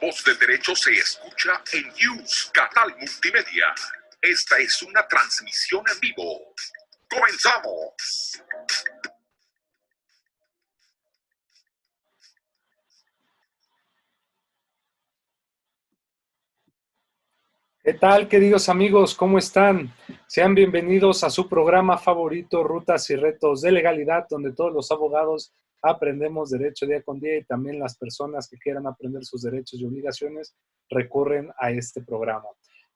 voz del derecho se escucha en News, Canal Multimedia. Esta es una transmisión en vivo. ¡Comenzamos! ¿Qué tal, queridos amigos? ¿Cómo están? Sean bienvenidos a su programa favorito, Rutas y Retos de Legalidad, donde todos los abogados aprendemos derecho día con día y también las personas que quieran aprender sus derechos y obligaciones recurren a este programa.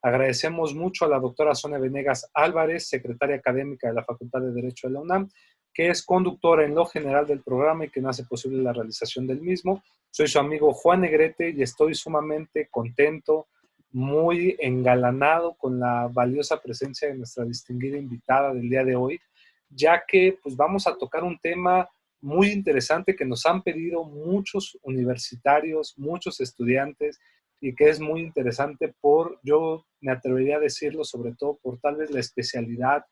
Agradecemos mucho a la doctora Sonia Venegas Álvarez, secretaria académica de la Facultad de Derecho de la UNAM, que es conductora en lo general del programa y que hace posible la realización del mismo. Soy su amigo Juan Negrete y estoy sumamente contento, muy engalanado con la valiosa presencia de nuestra distinguida invitada del día de hoy, ya que pues vamos a tocar un tema muy interesante que nos han pedido muchos universitarios, muchos estudiantes, y que es muy interesante yo me atrevería a decirlo, sobre todo por tal vez la especialidad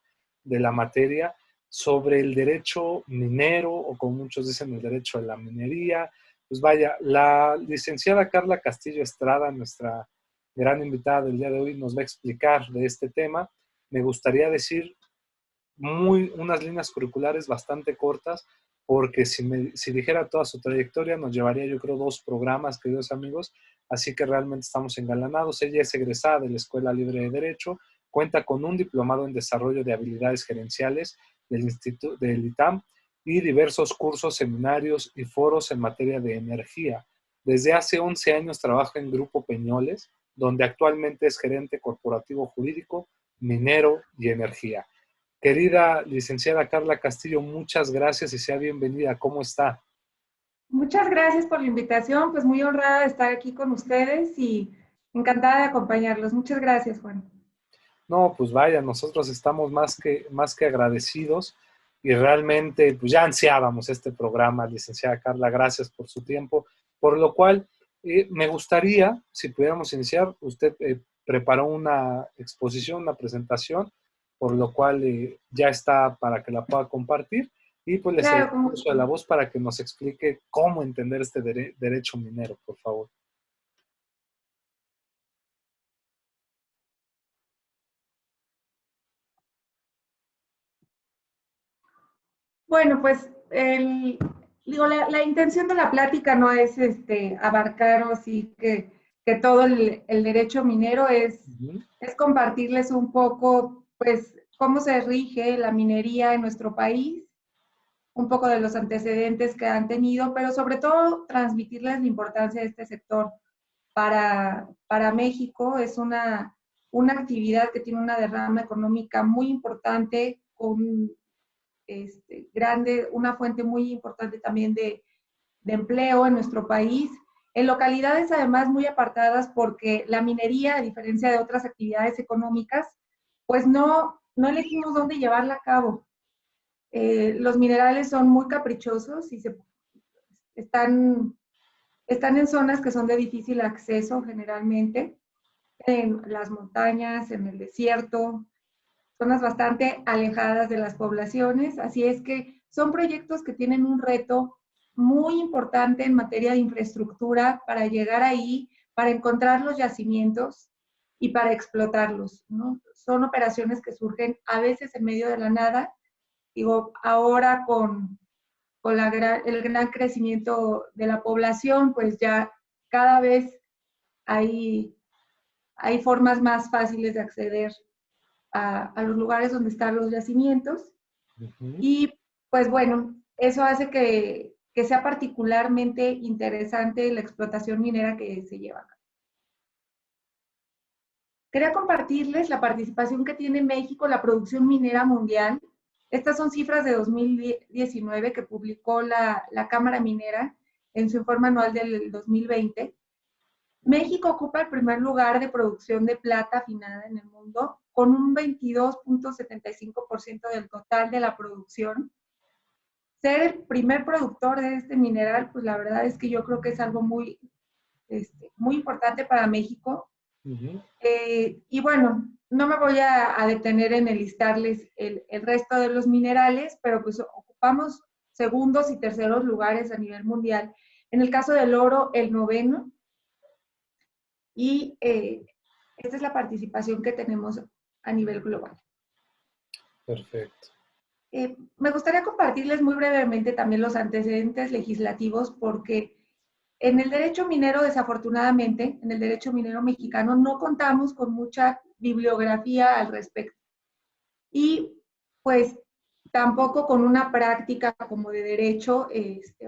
de la materia, sobre el derecho minero, o como muchos dicen, el derecho de la minería. Pues vaya, la licenciada Carla Castillo Estrada, nuestra gran invitada del día de hoy, nos va a explicar de este tema. Me gustaría decir unas líneas curriculares bastante cortas, porque si dijera toda su trayectoria nos llevaría, yo creo, 2 programas, queridos amigos, así que realmente estamos engalanados. Ella es egresada de la Escuela Libre de Derecho, cuenta con un diplomado en desarrollo de habilidades gerenciales del ITAM y diversos cursos, seminarios y foros en materia de energía. Desde hace 11 años trabaja en Grupo Peñoles, donde actualmente es gerente corporativo jurídico, minero y energía. Querida licenciada Carla Castillo, muchas gracias y sea bienvenida. ¿Cómo está? Muchas gracias por la invitación, pues muy honrada de estar aquí con ustedes y encantada de acompañarlos. Muchas gracias, Juan. No, pues vaya, nosotros estamos más que agradecidos y realmente pues ya ansiábamos este programa, licenciada Carla, gracias por su tiempo, por lo cual me gustaría, si pudiéramos iniciar, usted preparó una exposición, una presentación, por lo cual ya está para que la pueda compartir y pues le cedo Claro, el uso de la voz para que nos explique cómo entender este derecho minero, por favor. bueno, pues la intención de la plática no es abarcar o sí que todo el derecho minero es compartirles un poco, pues, cómo se rige la minería en nuestro país, un poco de los antecedentes que han tenido, pero sobre todo transmitirles la importancia de este sector para México. Es una actividad que tiene una derrama económica muy importante, con una fuente muy importante también de empleo en nuestro país, en localidades además muy apartadas, porque la minería, a diferencia de otras actividades económicas, pues no elegimos dónde llevarla a cabo. Los minerales son muy caprichosos y están en zonas que son de difícil acceso generalmente, en las montañas, en el desierto, zonas bastante alejadas de las poblaciones, así es que son proyectos que tienen un reto muy importante en materia de infraestructura para llegar ahí, para encontrar los yacimientos y para explotarlos, ¿no? Son operaciones que surgen a veces en medio de la nada. Digo, ahora con el gran crecimiento de la población, pues ya cada vez hay formas más fáciles de acceder a los lugares donde están los yacimientos. Y pues bueno, eso hace que sea particularmente interesante la explotación minera que se lleva a cabo. Quería compartirles la participación que tiene México en la producción minera mundial. Estas son cifras de 2019 que publicó la Cámara Minera en su informe anual del 2020. México ocupa el primer lugar de producción de plata afinada en el mundo, con un 22.75% del total de la producción. Ser el primer productor de este mineral, pues la verdad es que yo creo que es algo muy, muy importante para México. Y bueno, no me voy a detener en enlistarles el resto de los minerales, pero pues ocupamos segundos y terceros lugares a nivel mundial. En el caso del oro, el noveno. y esta es la participación que tenemos a nivel global. Perfecto. Me gustaría compartirles muy brevemente también los antecedentes legislativos, porque en el derecho minero, desafortunadamente, en el derecho minero mexicano, no contamos con mucha bibliografía al respecto. Y pues tampoco con una práctica como de derecho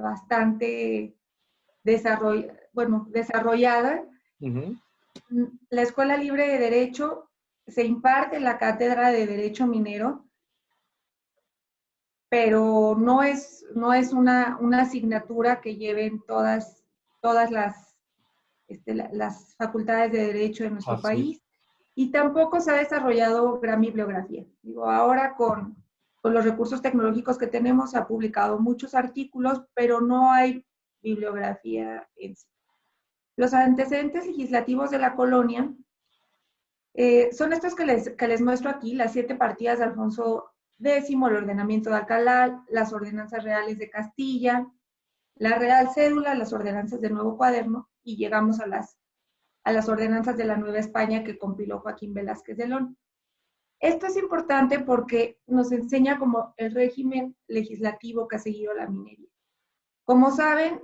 bastante desarrollada. Uh-huh. La Escuela Libre de Derecho se imparte en la Cátedra de Derecho Minero, pero no es una asignatura que lleven todas las facultades de derecho de nuestro país, y tampoco se ha desarrollado gran bibliografía. Digo, ahora con los recursos tecnológicos que tenemos, se ha publicado muchos artículos, pero no hay bibliografía en sí. Los antecedentes legislativos de la colonia son estos que les muestro aquí: las 7 partidas de Alfonso X, el ordenamiento de Alcalá, las ordenanzas reales de Castilla, la Real Cédula, las ordenanzas del Nuevo Cuaderno, y llegamos a las ordenanzas de la Nueva España que compiló Joaquín Velázquez de León. Esto es importante porque nos enseña como el régimen legislativo que ha seguido la minería. Como saben,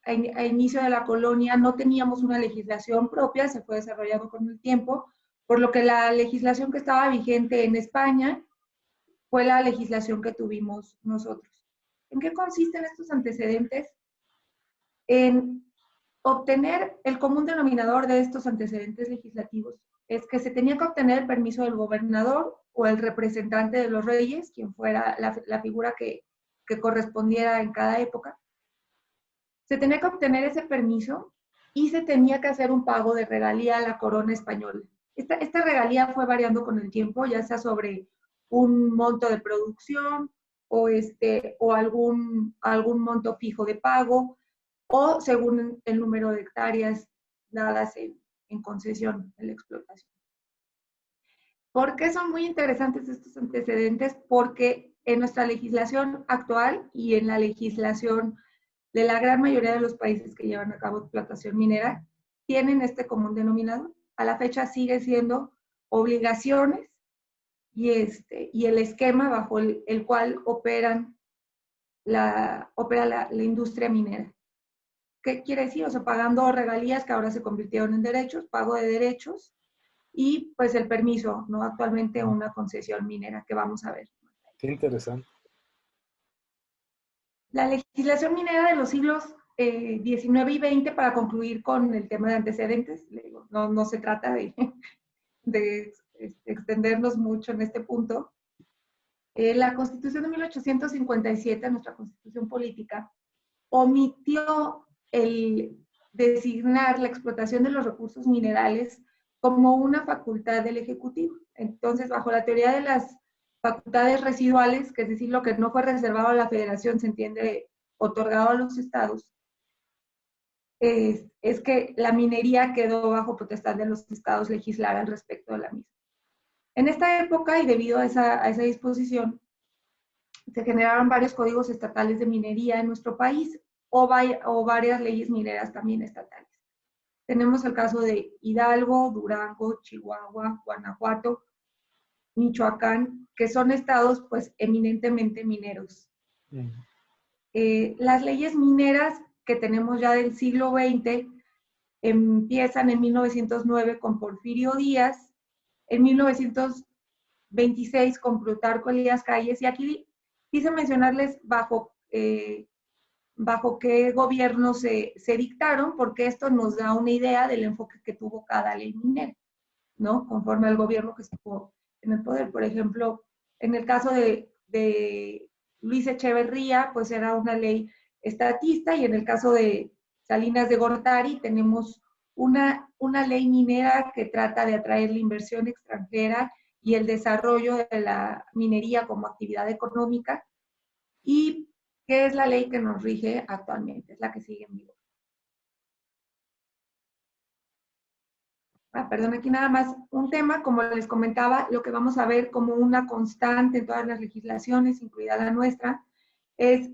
a inicio de la colonia no teníamos una legislación propia, se fue desarrollando con el tiempo, por lo que la legislación que estaba vigente en España fue la legislación que tuvimos nosotros. ¿En qué consisten estos antecedentes? En obtener el común denominador de estos antecedentes legislativos es que se tenía que obtener el permiso del gobernador o el representante de los reyes, quien fuera la figura que correspondiera en cada época. Se tenía que obtener ese permiso y se tenía que hacer un pago de regalía a la corona española. Esta regalía fue variando con el tiempo, ya sea sobre un monto de producción o algún monto fijo de pago, o según el número de hectáreas dadas en concesión en la explotación. ¿Por qué son muy interesantes estos antecedentes? Porque en nuestra legislación actual y en la legislación de la gran mayoría de los países que llevan a cabo explotación minera, tienen este común denominador. A la fecha sigue siendo obligaciones y el esquema bajo el cual opera la industria minera. ¿Qué quiere decir? O sea, pagando regalías que ahora se convirtieron en derechos, pago de derechos, y pues el permiso, ¿no? Actualmente una concesión minera que vamos a ver. Qué interesante. La legislación minera de los siglos XIX y XX, para concluir con el tema de antecedentes, no se trata de extendernos mucho en este punto. La Constitución de 1857, nuestra Constitución política, omitió el designar la explotación de los recursos minerales como una facultad del Ejecutivo. Entonces, bajo la teoría de las facultades residuales, que es decir, lo que no fue reservado a la Federación, se entiende otorgado a los estados, es que la minería quedó bajo potestad de los estados legislar al respecto de la misma. En esta época, y debido a esa disposición, se generaron varios códigos estatales de minería en nuestro país, o varias leyes mineras también estatales. Tenemos el caso de Hidalgo, Durango, Chihuahua, Guanajuato, Michoacán, que son estados pues eminentemente mineros. Las leyes mineras que tenemos ya del siglo XX empiezan en 1909 con Porfirio Díaz, en 1926 con Plutarco Elías Calles, y aquí quise mencionarles bajo qué gobierno se dictaron, porque esto nos da una idea del enfoque que tuvo cada ley minera, ¿no? Conforme al gobierno que estuvo en el poder. Por ejemplo, en el caso de Luis Echeverría, pues era una ley estatista, y en el caso de Salinas de Gortari tenemos una ley minera que trata de atraer la inversión extranjera y el desarrollo de la minería como actividad económica, y que es la ley que nos rige actualmente, es la que sigue en vigor. Perdón, aquí nada más un tema, como les comentaba, lo que vamos a ver como una constante en todas las legislaciones, incluida la nuestra, es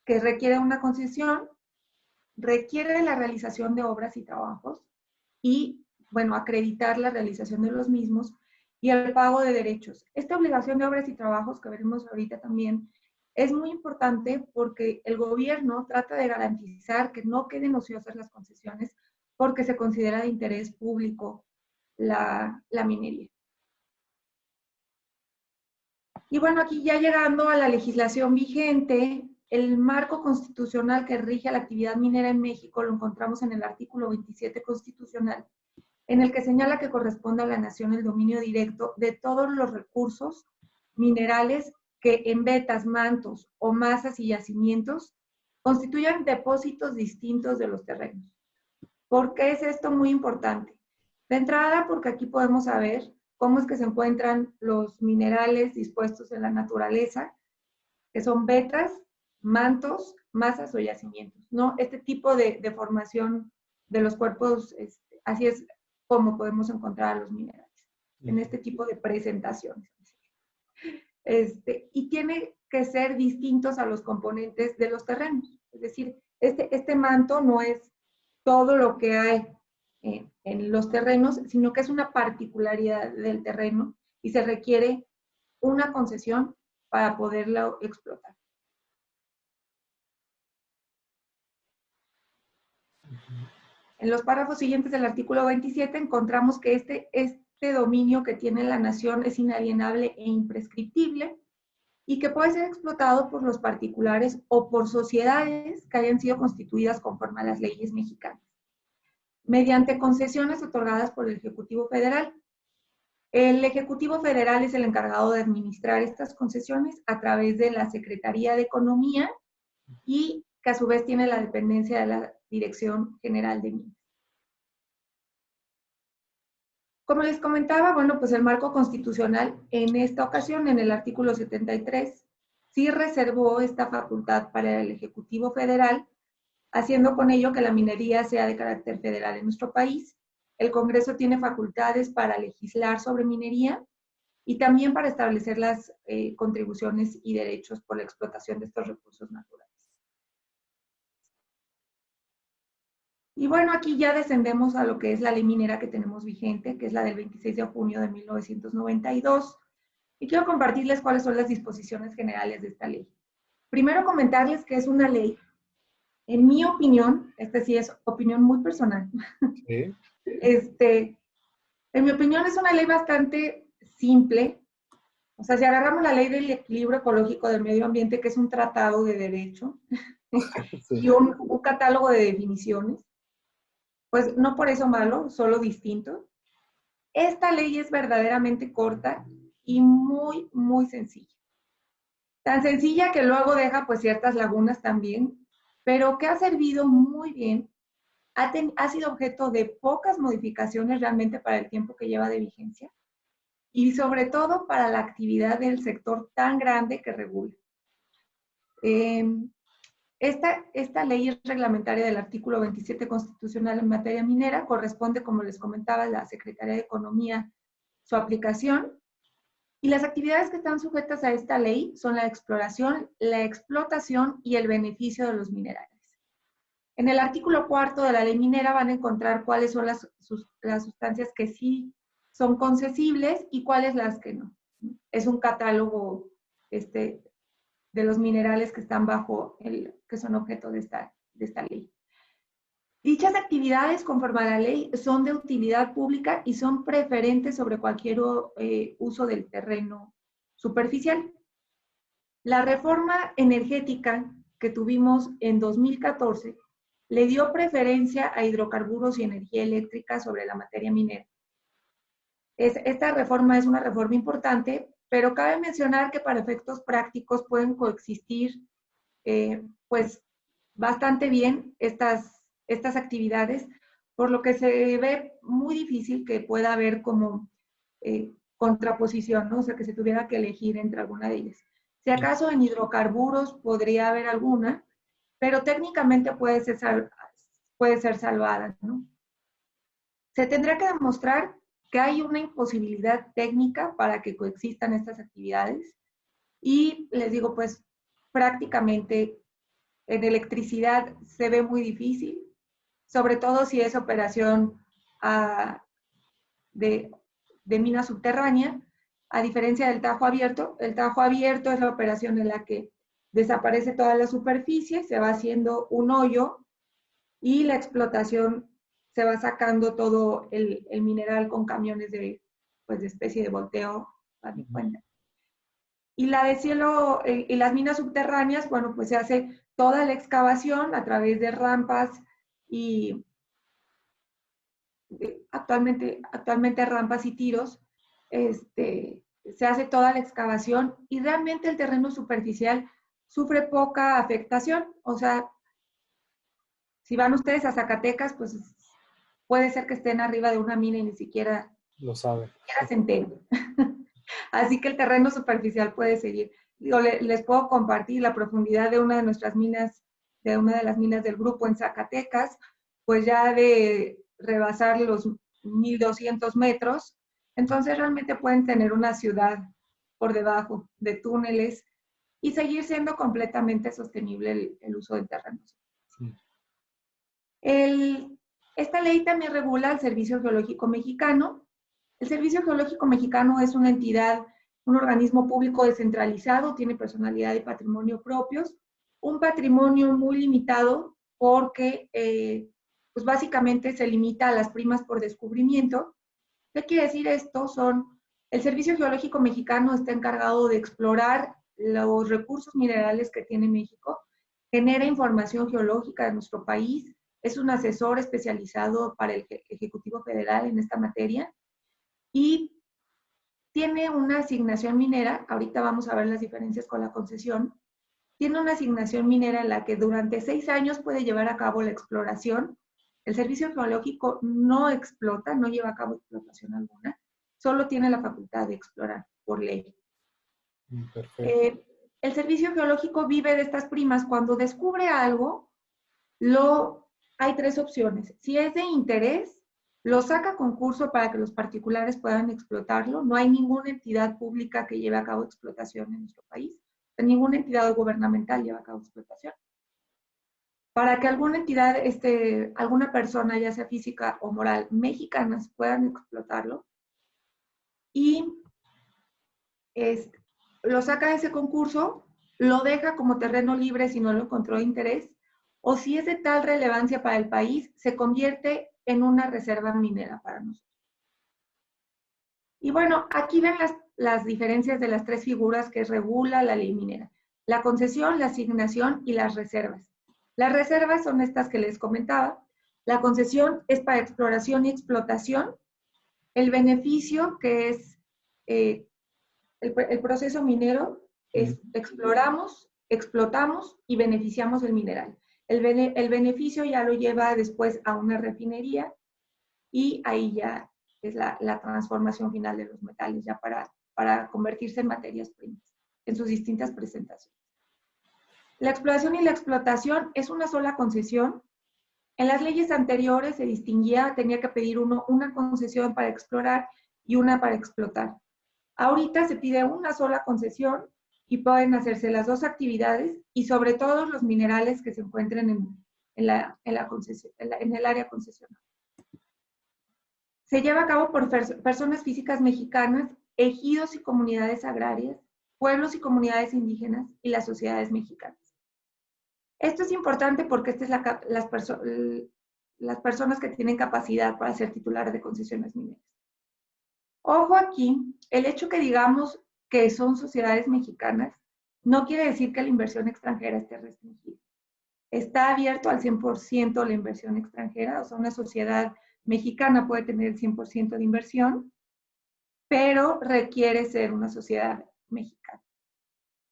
que requiere una concesión, requiere la realización de obras y trabajos, y, bueno, acreditar la realización de los mismos y el pago de derechos. Esta obligación de obras y trabajos que veremos ahorita también es muy importante porque el gobierno trata de garantizar que no queden ociosas las concesiones porque se considera de interés público la minería. Y bueno, aquí ya llegando a la legislación vigente, el marco constitucional que rige a la actividad minera en México lo encontramos en el artículo 27 constitucional, en el que señala que corresponde a la nación el dominio directo de todos los recursos minerales que en vetas, mantos o masas y yacimientos constituyan depósitos distintos de los terrenos. ¿Por qué es esto muy importante? De entrada, porque aquí podemos saber cómo es que se encuentran los minerales dispuestos en la naturaleza, que son vetas, mantos, masas o yacimientos, ¿no? Este tipo de formación de los cuerpos, así es como podemos encontrar a los minerales, en este tipo de presentaciones. Y tiene que ser distintos a los componentes de los terrenos. Es decir, este manto no es todo lo que hay en los terrenos, sino que es una particularidad del terreno y se requiere una concesión para poderlo explotar. En los párrafos siguientes del artículo 27 encontramos que este dominio que tiene la nación es inalienable e imprescriptible y que puede ser explotado por los particulares o por sociedades que hayan sido constituidas conforme a las leyes mexicanas, mediante concesiones otorgadas por el Ejecutivo Federal. El Ejecutivo Federal es el encargado de administrar estas concesiones a través de la Secretaría de Economía y que a su vez tiene la dependencia de la Dirección General de Minas. Como les comentaba, bueno, pues el marco constitucional en esta ocasión, en el artículo 73, sí reservó esta facultad para el Ejecutivo Federal, haciendo con ello que la minería sea de carácter federal en nuestro país. El Congreso tiene facultades para legislar sobre minería y también para establecer las contribuciones y derechos por la explotación de estos recursos naturales. Y bueno, aquí ya descendemos a lo que es la ley minera que tenemos vigente, que es la del 26 de junio de 1992. Y quiero compartirles cuáles son las disposiciones generales de esta ley. Primero comentarles que es una ley, en mi opinión, sí es opinión muy personal. ¿Sí? En mi opinión es una ley bastante simple. O sea, si agarramos la ley del equilibrio ecológico del medio ambiente, que es un tratado de derecho, sí, y un catálogo de definiciones, pues no por eso malo, solo distinto. Esta ley es verdaderamente corta y muy, muy sencilla. Tan sencilla que luego deja pues ciertas lagunas también, pero que ha servido muy bien, ha sido objeto de pocas modificaciones realmente para el tiempo que lleva de vigencia y sobre todo para la actividad del sector tan grande que regula. Esta ley es reglamentaria del artículo 27 constitucional en materia minera, corresponde, como les comentaba, a la Secretaría de Economía su aplicación, y las actividades que están sujetas a esta ley son la exploración, la explotación y el beneficio de los minerales. En el artículo 4 de la ley minera van a encontrar cuáles son las sustancias que sí son concesibles y cuáles las que no. Es un catálogo de los minerales que están que son objeto de esta ley. Dichas actividades, conforme a la ley, son de utilidad pública y son preferentes sobre cualquier uso del terreno superficial. La reforma energética que tuvimos en 2014 le dio preferencia a hidrocarburos y energía eléctrica sobre la materia minera. Esta reforma es una reforma importante, pero cabe mencionar que para efectos prácticos pueden coexistir pues bastante bien estas actividades, por lo que se ve muy difícil que pueda haber como contraposición, ¿no? O sea, que se tuviera que elegir entre alguna de ellas. Si acaso en hidrocarburos podría haber alguna, pero técnicamente puede ser salvada, ¿no? Se tendrá que demostrar que hay una imposibilidad técnica para que coexistan estas actividades y les digo, pues prácticamente en electricidad se ve muy difícil, sobre todo si es operación de mina subterránea, a diferencia del tajo abierto. El tajo abierto es la operación en la que desaparece toda la superficie, se va haciendo un hoyo y la explotación se va sacando todo el mineral con camiones de especie de volteo a mi cuenta. Y la de cielo y las minas subterráneas, bueno, pues se hace toda la excavación a través de rampas y actualmente rampas y tiros. Se hace toda la excavación y realmente el terreno superficial sufre poca afectación. O sea, si van ustedes a Zacatecas, pues puede ser que estén arriba de una mina y ni siquiera lo saben. Se enteren. Así que el terreno superficial puede seguir. Digo, les puedo compartir la profundidad de una de nuestras minas, de una de las minas del grupo en Zacatecas, pues ya de rebasar los 1,200 metros. Entonces realmente pueden tener una ciudad por debajo de túneles y seguir siendo completamente sostenible el uso del terreno. Sí. Esta ley también regula el Servicio Geológico Mexicano. El Servicio Geológico Mexicano es una entidad, un organismo público descentralizado, tiene personalidad y patrimonio propios, un patrimonio muy limitado porque pues básicamente se limita a las primas por descubrimiento. ¿Qué quiere decir esto? El Servicio Geológico Mexicano está encargado de explorar los recursos minerales que tiene México, genera información geológica de nuestro país, es un asesor especializado para el Ejecutivo Federal en esta materia y tiene una asignación minera. Ahorita vamos a ver las diferencias con la concesión. Tiene una asignación minera en la que durante 6 años puede llevar a cabo la exploración. El Servicio Geológico no explota, no lleva a cabo explotación alguna, solo tiene la facultad de explorar por ley. Perfecto. El Servicio Geológico vive de estas primas. Cuando descubre algo, hay 3 opciones. Si es de interés, lo saca a concurso para que los particulares puedan explotarlo. No hay ninguna entidad pública que lleve a cabo explotación en nuestro país. Ninguna entidad gubernamental lleva a cabo explotación. Para que alguna entidad, alguna persona, ya sea física o moral, mexicanas, puedan explotarlo. Y lo saca de ese concurso, lo deja como terreno libre si no lo encontró de interés, o si es de tal relevancia para el país, se convierte en una reserva minera para nosotros. Y bueno, aquí ven las diferencias de las 3 figuras que regula la ley minera: la concesión, la asignación y las reservas. Las reservas son estas que les comentaba. La concesión es para exploración y explotación. El beneficio, que es el proceso minero, es exploramos, explotamos y beneficiamos el mineral. El beneficio ya lo lleva después a una refinería y ahí ya es la transformación final de los metales, ya para convertirse en materias primas, en sus distintas presentaciones. La exploración y la explotación es una sola concesión. En las leyes anteriores se distinguía, tenía que pedir uno una concesión para explorar y una para explotar. Ahorita se pide una sola concesión y pueden hacerse las 2 actividades y sobre todo los minerales que se encuentren en el área concesionada. Se lleva a cabo por personas físicas mexicanas, ejidos y comunidades agrarias, pueblos y comunidades indígenas y las sociedades mexicanas. Esto es importante porque estas son las personas que tienen capacidad para ser titulares de concesiones mineras. Ojo aquí, el hecho que digamos que son sociedades mexicanas no quiere decir que la inversión extranjera esté restringida. Está abierto al 100% la inversión extranjera, o sea, una sociedad mexicana puede tener el 100% de inversión, pero requiere ser una sociedad mexicana.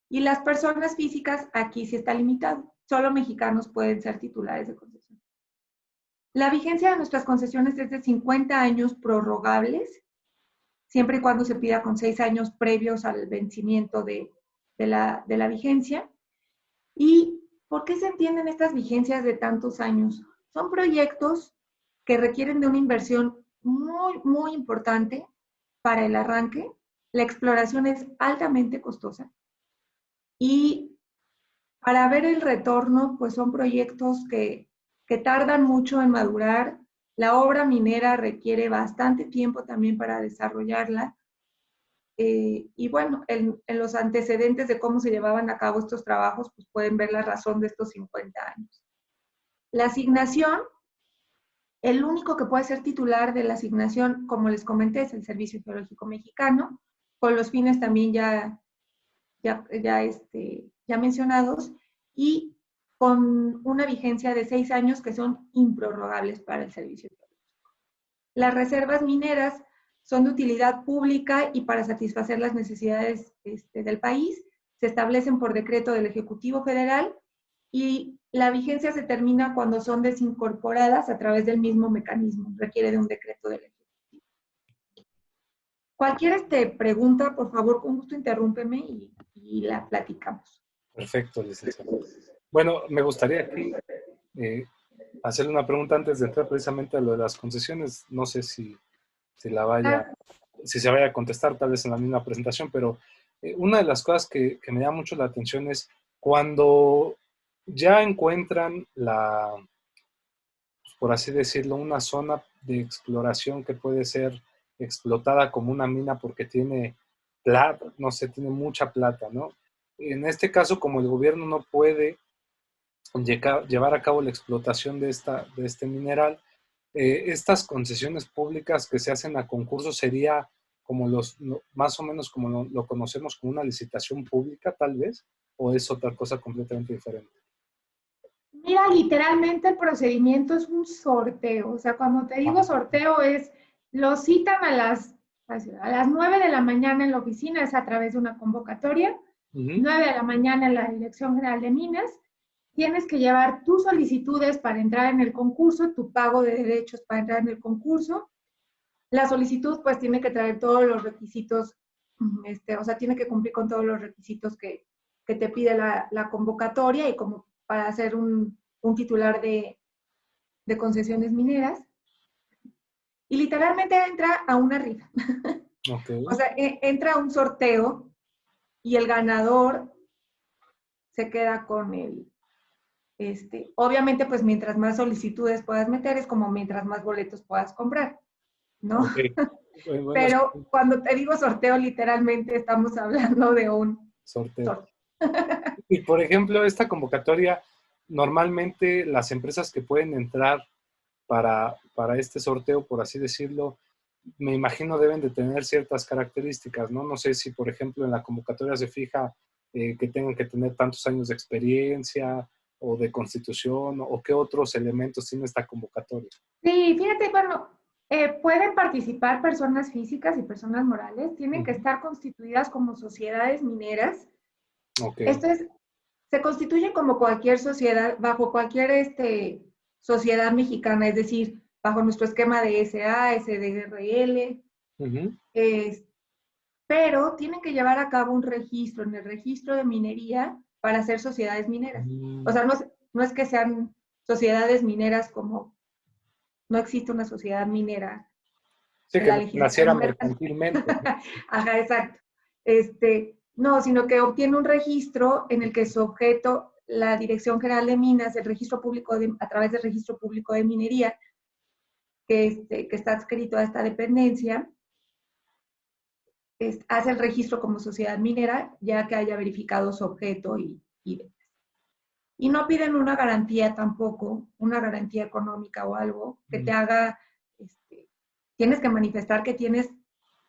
Y las personas físicas, aquí sí está limitado. Solo mexicanos pueden ser titulares de concesión. La vigencia de nuestras concesiones es de 50 años prorrogables, siempre y cuando se pida con 6 años previos al vencimiento de la vigencia. ¿Y por qué se entienden estas vigencias de tantos años? Son proyectos que requieren de una inversión muy, muy importante para el arranque. La exploración es altamente costosa. Y para ver el retorno, pues son proyectos que tardan mucho en madurar, La obra minera requiere bastante tiempo también para desarrollarla. Y bueno, en los antecedentes de cómo se llevaban a cabo estos trabajos, pues pueden ver la razón de estos 50 años. La asignación, el único que puede ser titular de la asignación, como les comenté, es el Servicio Geológico Mexicano, con los fines también ya mencionados, y con una vigencia de 6 años que son improrrogables para el Servicio Geológico. Las reservas mineras son de utilidad pública y para satisfacer las necesidades del país. Se establecen por decreto del Ejecutivo Federal y la vigencia se termina cuando son desincorporadas a través del mismo mecanismo. Requiere de un decreto del Ejecutivo. Cualquier pregunta, por favor, con gusto interrúmpeme y la platicamos. Perfecto, licenciado. Bueno, me gustaría aquí hacerle una pregunta antes de entrar precisamente a lo de las concesiones. No sé si se vaya a contestar tal vez en la misma presentación, pero una de las cosas que me llama mucho la atención es cuando ya encuentran por así decirlo, una zona de exploración que puede ser explotada como una mina porque tiene plata, no sé, tiene mucha plata, ¿no? En este caso, como el gobierno no puede llevar a cabo la explotación de este mineral, estas concesiones públicas que se hacen a concurso sería como más o menos como lo conocemos como una licitación pública, tal vez, o es otra cosa completamente diferente. Mira, literalmente el procedimiento es un sorteo. O sea, cuando te digo sorteo es, lo citan a las 9 de la mañana en la oficina, es a través de una convocatoria. 9 de la mañana en la Dirección General de Minas. Tienes que llevar tus solicitudes para entrar en el concurso, tu pago de derechos para entrar en el concurso. La solicitud pues tiene que traer todos los requisitos, o sea, tiene que cumplir con todos los requisitos que te pide la convocatoria y como para ser un titular de concesiones mineras. Y literalmente entra a una rifa. Okay. O sea, entra a un sorteo y el ganador se queda con el... obviamente, pues mientras más solicitudes puedas meter, es como mientras más boletos puedas comprar, ¿no? Okay. Bueno, Pero cuando te digo sorteo, literalmente estamos hablando de un sorteo. Y por ejemplo, esta convocatoria, normalmente las empresas que pueden entrar para este sorteo, por así decirlo, me imagino deben de tener ciertas características, ¿no? No sé si, por ejemplo, en la convocatoria se fija que tengan que tener tantos años de experiencia o de constitución, o qué otros elementos tiene esta convocatoria. Sí, fíjate, bueno, pueden participar personas físicas y personas morales, tienen que estar constituidas como sociedades mineras. Okay. Esto se constituyen como cualquier sociedad, bajo cualquier sociedad mexicana, es decir, bajo nuestro esquema de SA, SDRL, pero tienen que llevar a cabo un registro en el registro de minería para ser sociedades mineras. O sea, no es que sean sociedades mineras como no existe una sociedad minera. Sí, que naciera mercantilmente. Ajá, exacto. No, sino que obtiene un registro en el que su objeto, la Dirección General de Minas, el registro público a través del registro público de minería, que está adscrito a esta dependencia, hace el registro como sociedad minera, ya que haya verificado su objeto y no piden una garantía tampoco, una garantía económica o algo que te haga, tienes que manifestar que tienes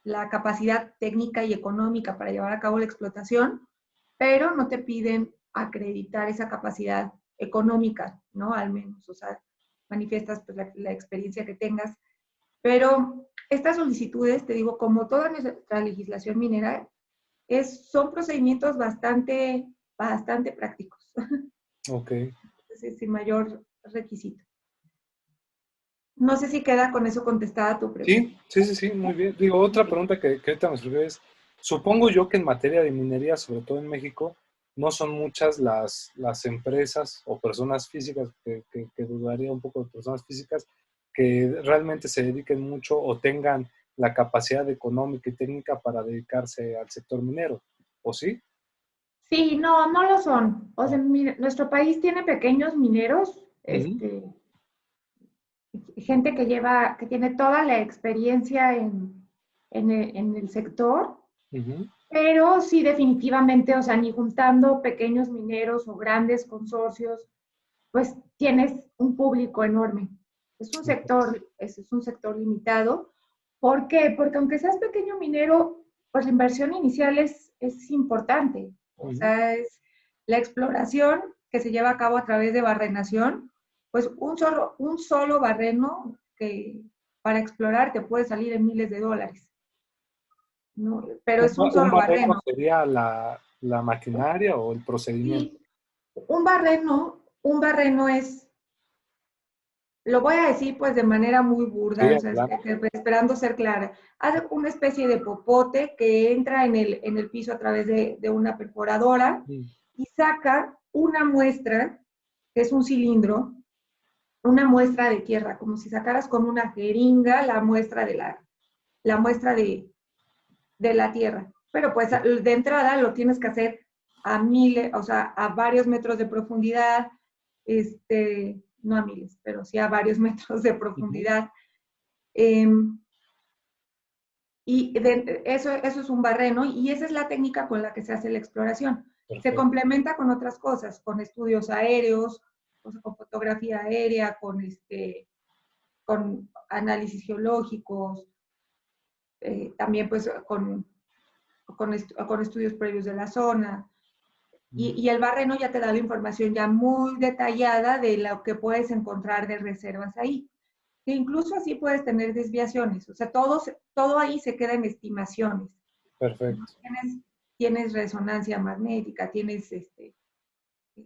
la capacidad técnica y económica para llevar a cabo la explotación, pero no te piden acreditar esa capacidad económica, ¿no? Al menos, o sea, manifiestas pues, la experiencia que tengas. Pero estas solicitudes, te digo, como toda nuestra legislación minera, son procedimientos bastante prácticos. Ok. Entonces, sin mayor requisito. No sé si queda con eso contestada tu pregunta. Sí, muy bien. Digo, otra pregunta que ahorita me surgió es, supongo yo que en materia de minería, sobre todo en México, no son muchas las empresas o personas físicas, que dudaría un poco de personas físicas, que realmente se dediquen mucho o tengan la capacidad económica y técnica para dedicarse al sector minero, ¿o sí? Sí, no lo son. O sea, mira, nuestro país tiene pequeños mineros, gente que tiene toda la experiencia en el sector, pero sí definitivamente, o sea, ni juntando pequeños mineros o grandes consorcios, pues tienes un público enorme. Es un sector limitado. ¿Por qué? Porque aunque seas pequeño minero, pues la inversión inicial es importante. O sea, es la exploración que se lleva a cabo a través de barrenación, pues un solo barreno que para explorar te puede salir en miles de dólares, ¿no? Pero es un Un solo barreno barreno. sería la maquinaria o el procedimiento. Y un barreno es, lo voy a decir pues de manera muy Sí, burda, o sea, claro. esperando ser clara. Haz una especie de popote que entra en el piso a través de una perforadora y saca una muestra, que es un cilindro, una muestra de tierra, como si sacaras con una jeringa la muestra la muestra de la tierra. Pero pues de entrada lo tienes que hacer a miles, o sea, a varios metros de profundidad, no a miles, pero sí a varios metros de profundidad. Eso es un barreno y esa es la técnica con la que se hace la exploración. Perfecto. Se complementa con otras cosas, con estudios aéreos, o sea, con fotografía aérea, con análisis geológicos, también pues con estudios previos de la zona. Y el barreno ya te da la información ya muy detallada de lo que puedes encontrar de reservas ahí. Que incluso así puedes tener desviaciones. O sea, todo ahí se queda en estimaciones. Perfecto. Tienes resonancia magnética, tienes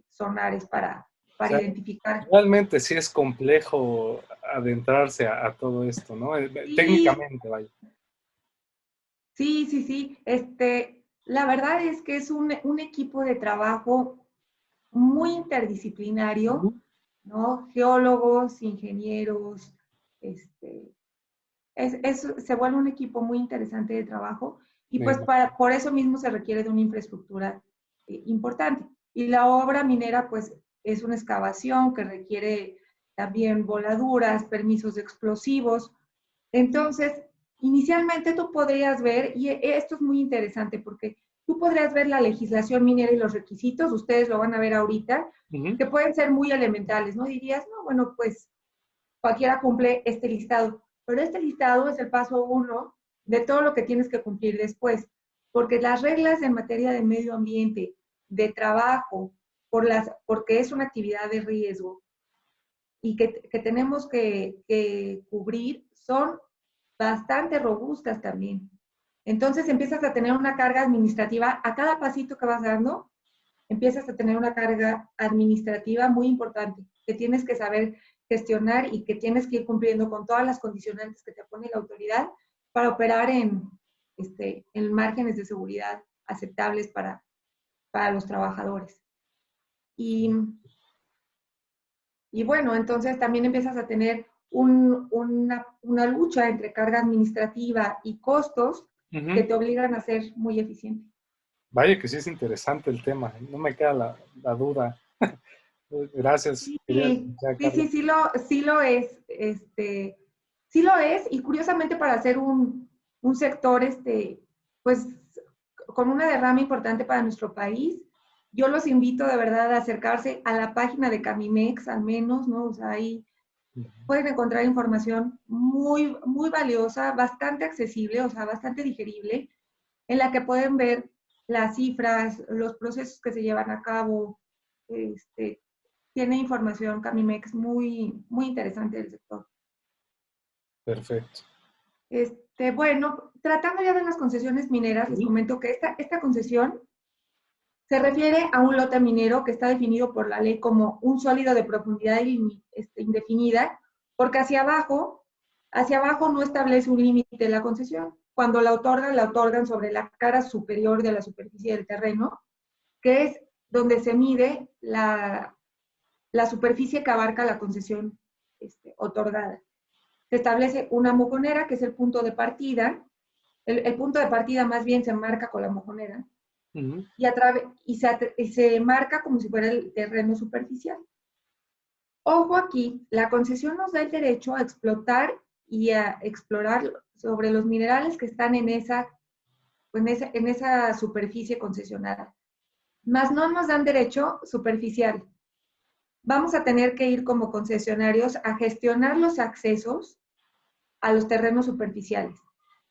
sonares para O sea, identificar. realmente sí es complejo adentrarse a todo esto, ¿no? Sí, Técnicamente, vaya. sí. La verdad es que es un equipo de trabajo muy interdisciplinario, ¿no? Geólogos, ingenieros, se vuelve un equipo muy interesante de trabajo y pues por eso mismo se requiere de una infraestructura importante. Y la obra minera pues es una excavación que requiere también voladuras, permisos de explosivos. Entonces, inicialmente tú podrías ver, y esto es muy interesante porque tú podrías ver la legislación minera y los requisitos, ustedes lo van a ver ahorita, que pueden ser muy elementales, ¿no? Dirías, no, bueno, pues cualquiera cumple este listado, pero este listado es el paso 1 de todo lo que tienes que cumplir después, porque las reglas en materia de medio ambiente, de trabajo, porque es una actividad de riesgo y que tenemos que cubrir, son bastante robustas también. Entonces empiezas a tener una carga administrativa, a cada pasito que vas dando, empiezas a tener una carga administrativa muy importante, que tienes que saber gestionar y que tienes que ir cumpliendo con todas las condicionantes que te pone la autoridad para operar en márgenes de seguridad aceptables para los trabajadores. Y bueno, entonces también empiezas a tener una lucha entre carga administrativa y costos que te obligan a ser muy eficiente. Vaya que sí es interesante el tema, no me queda la duda. Gracias. Sí, Quería escuchar, Carlos. sí lo es. Sí lo es, y curiosamente para ser un sector, pues, con una derrama importante para nuestro país, yo los invito de verdad a acercarse a la página de Camimex, al menos, ¿no? O sea, ahí pueden encontrar información muy, muy valiosa, bastante accesible, o sea, bastante digerible, en la que pueden ver las cifras, los procesos que se llevan a cabo. Tiene información Camimex muy, muy interesante del sector. Perfecto. Bueno, tratando ya de las concesiones mineras, les comento que esta concesión se refiere a un lote minero que está definido por la ley como un sólido de profundidad indefinida, porque hacia abajo no establece un límite la concesión. Cuando la otorgan sobre la cara superior de la superficie del terreno, que es donde se mide la superficie que abarca la concesión otorgada. Se establece una mojonera, que es el punto de partida. El punto de partida más bien se marca con la mojonera, y se marca como si fuera el terreno superficial. Ojo aquí, la concesión nos da el derecho a explotar y a explorar sobre los minerales que están en esa superficie concesionada. Mas no nos dan derecho superficial. Vamos a tener que ir como concesionarios a gestionar los accesos a los terrenos superficiales.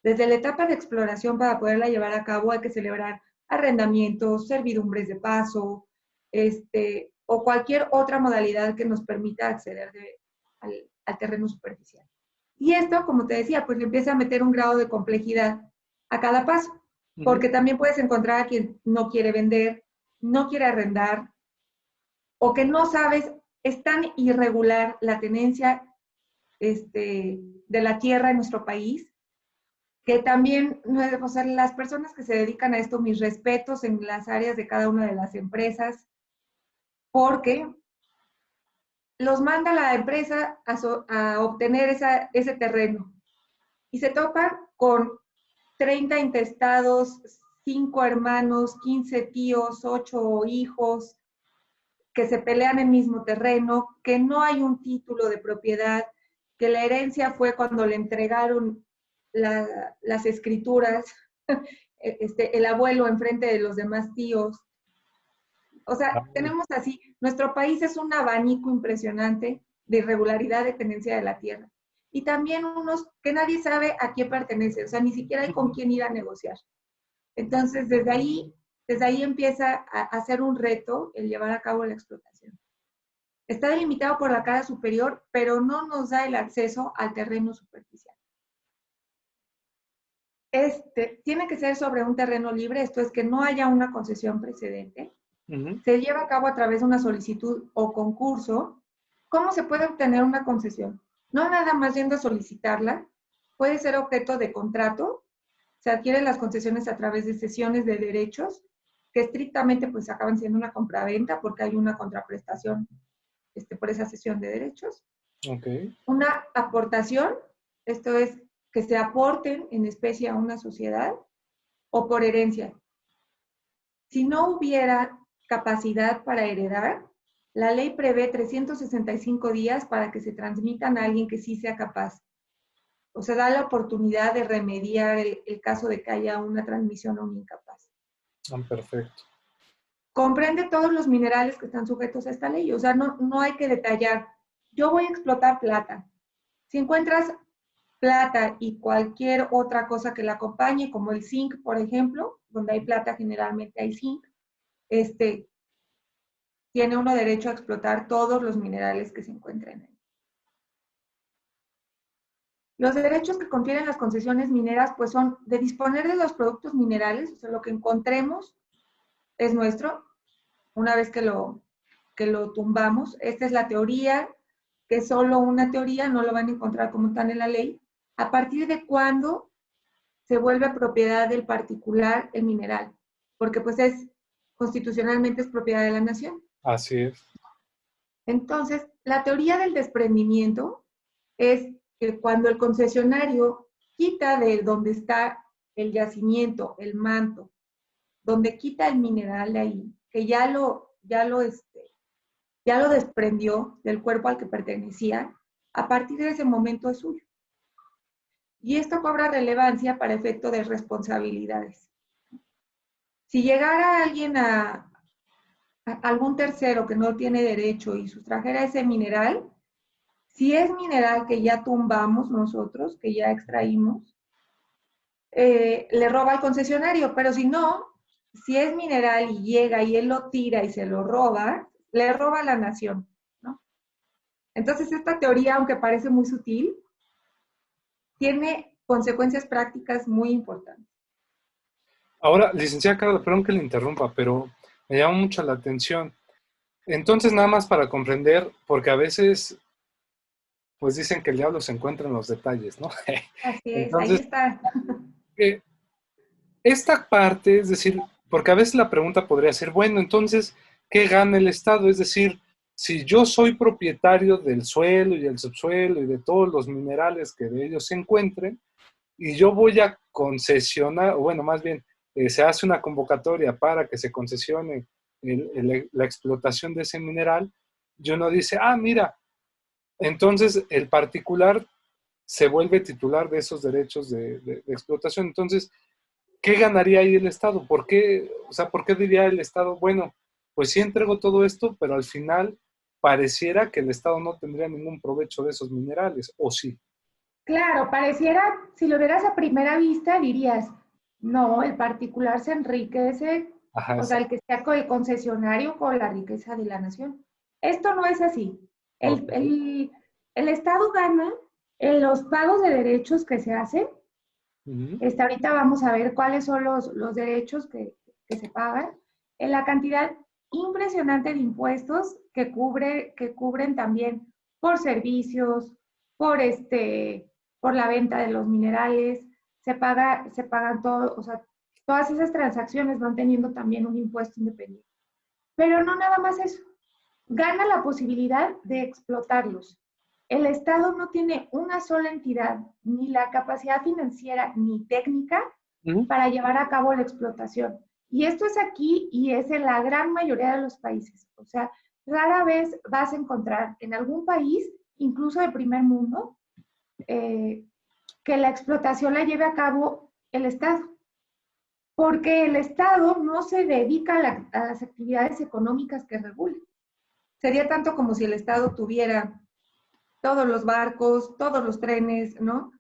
Desde la etapa de exploración, para poderla llevar a cabo, hay que celebrar arrendamientos, servidumbres de paso, o cualquier otra modalidad que nos permita acceder al terreno superficial. Y esto, como te decía, pues le empieza a meter un grado de complejidad a cada paso, porque también puedes encontrar a quien no quiere vender, no quiere arrendar, o que no sabes, es tan irregular la tenencia de la tierra en nuestro país, que también, o sea, las personas que se dedican a esto, mis respetos en las áreas de cada una de las empresas, porque los manda la empresa a obtener ese terreno y se topan con 30 intestados, 5 hermanos, 15 tíos, 8 hijos, que se pelean el mismo terreno, que no hay un título de propiedad, que la herencia fue cuando le entregaron las escrituras, el abuelo enfrente de los demás tíos. O sea, tenemos así, nuestro país es un abanico impresionante de irregularidad de tenencia de la tierra. Y también unos que nadie sabe a quién pertenece, o sea, ni siquiera hay con quién ir a negociar. Entonces, desde ahí empieza a ser un reto el llevar a cabo la explotación. Está delimitado por la cara superior, pero no nos da el acceso al terreno superficial. Tiene que ser sobre un terreno libre, esto es que no haya una concesión precedente. Se lleva a cabo a través de una solicitud o concurso. ¿Cómo se puede obtener una concesión? No nada más yendo a solicitarla, puede ser objeto de contrato. Se adquieren las concesiones a través de cesiones de derechos, que estrictamente pues acaban siendo una compraventa porque hay una contraprestación por esa cesión de derechos. Okay. Una aportación, esto es que se aporten en especie a una sociedad, o por herencia. Si no hubiera capacidad para heredar, la ley prevé 365 días para que se transmitan a alguien que sí sea capaz. O sea, da la oportunidad de remediar el caso de que haya una transmisión a un incapaz. Perfecto. Comprende todos los minerales que están sujetos a esta ley. O sea, no hay que detallar. Yo voy a explotar plata. Si encuentras plata y cualquier otra cosa que la acompañe, como el zinc, por ejemplo, donde hay plata generalmente hay zinc, tiene uno derecho a explotar todos los minerales que se encuentren ahí. Los derechos que confieren las concesiones mineras, pues son de disponer de los productos minerales, o sea, lo que encontremos es nuestro, una vez que lo tumbamos. Esta es la teoría, que es solo una teoría, no lo van a encontrar como tal en la ley. ¿A partir de cuándo se vuelve propiedad del particular el mineral? Porque pues constitucionalmente es propiedad de la nación. Así es. Entonces, la teoría del desprendimiento es que cuando el concesionario quita de donde está el yacimiento, el manto, donde quita el mineral de ahí, que ya lo desprendió del cuerpo al que pertenecía, a partir de ese momento es suyo. Y esto cobra relevancia para efecto de responsabilidades. Si llegara alguien a algún tercero que no tiene derecho y sustrajera ese mineral, si es mineral que ya tumbamos nosotros, que ya extraímos, le roba al concesionario, pero si no, si es mineral y llega y él lo tira y se lo roba, le roba a la nación, ¿no? Entonces, esta teoría, aunque parece muy sutil, tiene consecuencias prácticas muy importantes. Ahora, licenciada Carla, perdón que le interrumpa, pero me llama mucho la atención. Entonces, nada más para comprender, porque a veces, pues dicen que el diablo se encuentra en los detalles, ¿no? Así es, Entonces, ahí está. Esta parte, es decir, porque a veces la pregunta podría ser, bueno, entonces, ¿qué gana el Estado? Es decir, si yo soy propietario del suelo y del subsuelo y de todos los minerales que de ellos se encuentren, y yo voy a concesionar, o bueno, más bien, se hace una convocatoria para que se concesione la explotación de ese mineral, y uno dice, mira, Entonces, el particular se vuelve titular de esos derechos de explotación. Entonces, ¿qué ganaría ahí el Estado? ¿Por qué, o sea, por qué diría el Estado, bueno, pues sí entrego todo esto, pero al final pareciera que el Estado no tendría ningún provecho de esos minerales, o sí? Claro, pareciera, si lo vieras a primera vista, dirías, no, el particular se enriquece, Ajá, o sea, el que está con el concesionario con la riqueza de la nación. Esto no es así. ok. El Estado gana en los pagos de derechos que se hacen. Ujú. Ahorita vamos a ver cuáles son los derechos que se pagan, en la cantidad impresionante de impuestos que cubren también por servicios, por, por la venta de los minerales, se pagan todo, o sea, todas esas transacciones van teniendo también un impuesto independiente. Pero no nada más eso, gana la posibilidad de explotarlos. El Estado no tiene una sola entidad, ni la capacidad financiera ni técnica Ujú. para llevar a cabo la explotación. Y esto es aquí y es en la gran mayoría de los países. O sea, rara vez vas a encontrar en algún país, incluso de primer mundo, eh, que la explotación la lleve a cabo el Estado. Porque el Estado no se dedica a las actividades económicas que regula. Sería tanto como si el Estado tuviera todos los barcos, todos los trenes, ¿no?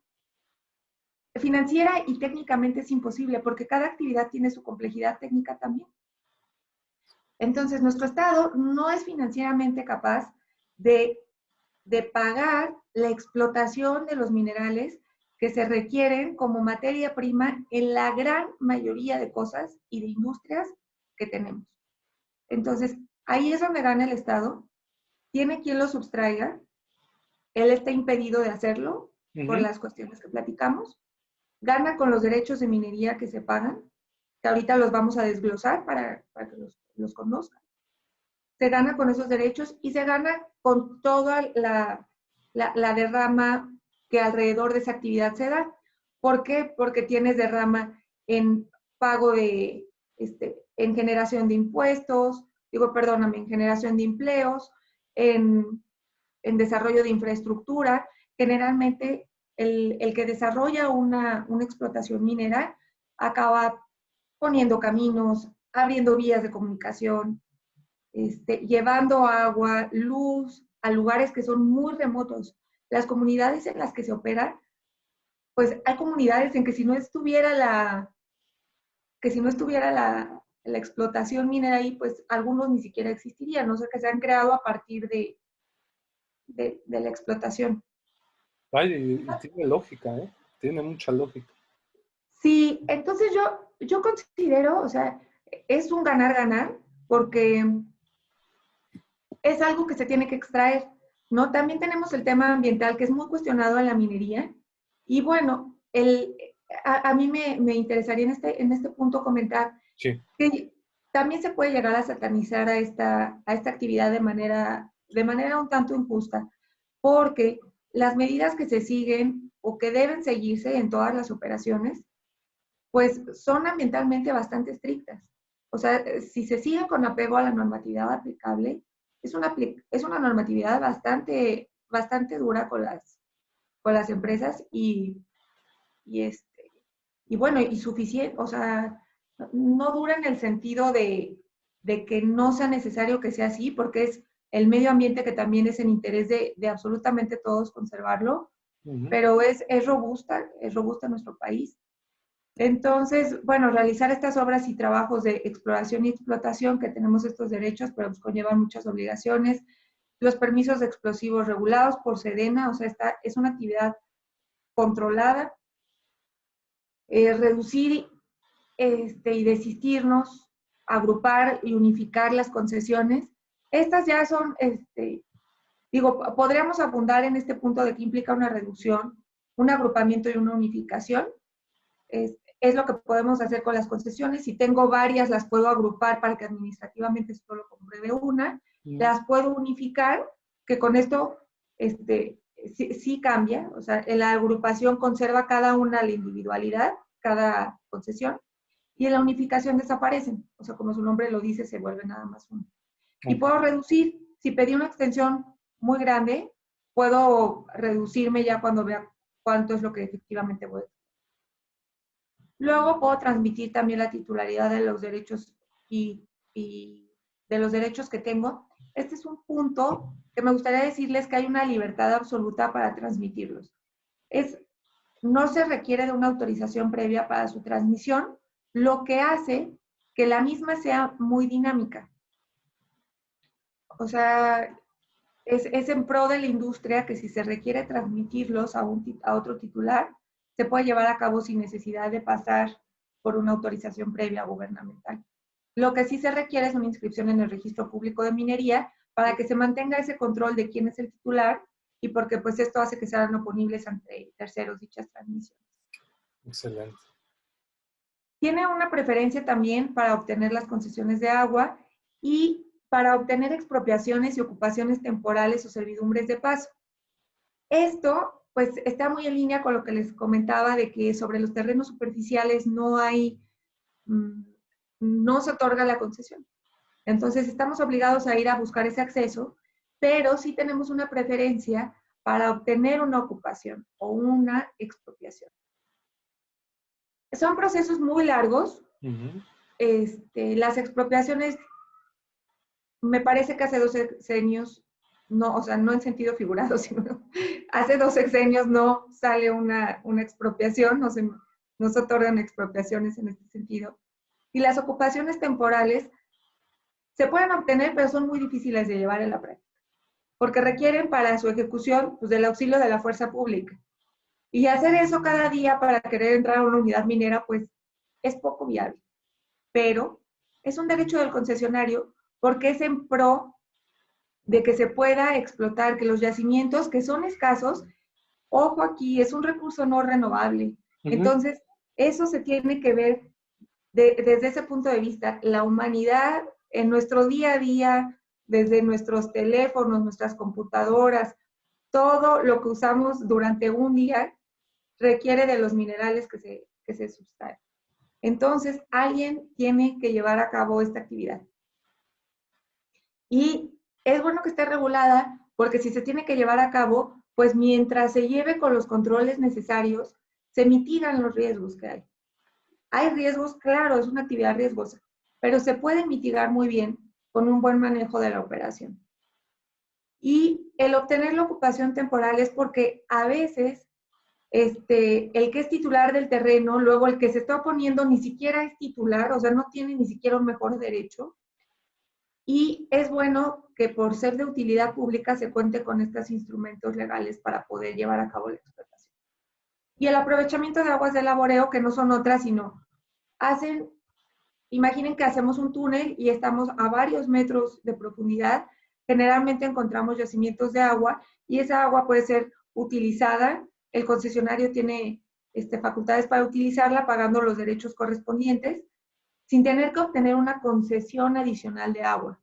Financiera y técnicamente es imposible porque cada actividad tiene su complejidad técnica también. Entonces, nuestro Estado no es financieramente capaz de, de pagar la explotación de los minerales que se requieren como materia prima en la gran mayoría de cosas y de industrias que tenemos. Entonces, ahí es donde gana el Estado, tiene quien lo sustraiga, él está impedido de hacerlo por Ujú. las cuestiones que platicamos, gana con los derechos de minería que se pagan, que ahorita los vamos a desglosar para que los conozcan. Se gana con esos derechos y se gana con toda la derrama que alrededor de esa actividad se da. ¿Por qué? Porque tienes derrama en pago de, en generación de impuestos, perdóname, en generación de empleos, en, en desarrollo de infraestructura. Generalmente el que desarrolla una explotación minera acaba poniendo caminos, abriendo vías de comunicación, llevando agua, luz a lugares que son muy remotos. Las comunidades en las que se opera, pues hay comunidades en que si no estuviera la explotación minera ahí, pues algunos ni siquiera existirían, no sé, que se han creado a partir de la explotación. Vaya, y tiene lógica, ¿eh? Tiene mucha lógica. Sí, entonces yo considero, o sea, es un ganar-ganar, porque es algo que se tiene que extraer, ¿no? También tenemos el tema ambiental, que es muy cuestionado en la minería, y bueno, a mí me interesaría en este punto comentar Sí. que también se puede llegar a satanizar a esta actividad de manera un tanto injusta, porque las medidas que se siguen o que deben seguirse en todas las operaciones, pues son ambientalmente bastante estrictas. O sea, si se siguen con apego a la normatividad aplicable, es una normatividad bastante dura con las empresas y, y bueno, y suficiente, o sea, no dura en el sentido de que no sea necesario que sea así, porque es el medio ambiente que también es en interés de absolutamente todos conservarlo, Ujú. pero es robusta nuestro país. Entonces, bueno, realizar estas obras y trabajos de exploración y explotación, que tenemos estos derechos, pero pues conllevan muchas obligaciones. Los permisos de explosivos regulados por Sedena, o sea, esta es una actividad controlada. Reducir y desistirnos, agrupar y unificar las concesiones. Estas ya son, podríamos abundar en este punto de que implica una reducción, un agrupamiento y una unificación. Es lo que podemos hacer con las concesiones. Si tengo varias, las puedo agrupar para que administrativamente solo compruebe una. Ujú. Las puedo unificar, que con esto sí cambia. O sea, en la agrupación conserva cada una la individualidad, cada concesión, y en la unificación desaparecen. O sea, como su nombre lo dice, se vuelve nada más uno. Y Ok. puedo reducir. Si pedí una extensión muy grande, puedo reducirme ya cuando vea cuánto es lo que efectivamente voy a tener. Luego puedo transmitir también la titularidad de los derechos y de los derechos que tengo. Este es un punto que me gustaría decirles que hay una libertad absoluta para transmitirlos. No se requiere de una autorización previa para su transmisión, lo que hace que la misma sea muy dinámica. O sea, es en pro de la industria que si se requiere transmitirlos a otro titular, se puede llevar a cabo sin necesidad de pasar por una autorización previa gubernamental. Lo que sí se requiere es una inscripción en el Registro Público de Minería para que se mantenga ese control de quién es el titular y porque pues esto hace que sean oponibles ante terceros dichas transmisiones. Excelente. Tiene una preferencia también para obtener las concesiones de agua y para obtener expropiaciones y ocupaciones temporales o servidumbres de paso. Esto, pues, está muy en línea con lo que les comentaba de que sobre los terrenos superficiales no se otorga la concesión. Entonces, estamos obligados a ir a buscar ese acceso, pero sí tenemos una preferencia para obtener una ocupación o una expropiación. Son procesos muy largos. Las expropiaciones, me parece que hace 2 sexenios, no, o sea, no en sentido figurado, sino hace 2 sexenios no sale una expropiación, no se otorgan expropiaciones en este sentido. Y las ocupaciones temporales se pueden obtener, pero son muy difíciles de llevar en la práctica, porque requieren para su ejecución pues, del auxilio de la fuerza pública. Y hacer eso cada día para querer entrar a una unidad minera, pues es poco viable. Pero es un derecho del concesionario porque es en pro de que se pueda explotar, que los yacimientos que son escasos, ojo aquí, es un recurso no renovable. Entonces, eso se tiene que ver desde ese punto de vista. La humanidad en nuestro día a día, desde nuestros teléfonos, nuestras computadoras, todo lo que usamos durante un día requiere de los minerales que se sustraen. Entonces, alguien tiene que llevar a cabo esta actividad. Y es bueno que esté regulada, porque si se tiene que llevar a cabo, pues mientras se lleve con los controles necesarios, se mitigan los riesgos que hay. Hay riesgos, claro, es una actividad riesgosa, pero se puede mitigar muy bien con un buen manejo de la operación. Y el obtener la ocupación temporal es porque a veces el que es titular del terreno, luego el que se está oponiendo ni siquiera es titular, o sea, no tiene ni siquiera un mejor derecho. Y es bueno que por ser de utilidad pública se cuente con estos instrumentos legales para poder llevar a cabo la explotación. Y el aprovechamiento de aguas de laboreo, que no son otras, sino imaginen que hacemos un túnel y estamos a varios metros de profundidad, generalmente encontramos yacimientos de agua y esa agua puede ser utilizada, el concesionario tiene facultades para utilizarla pagando los derechos correspondientes, sin tener que obtener una concesión adicional de agua.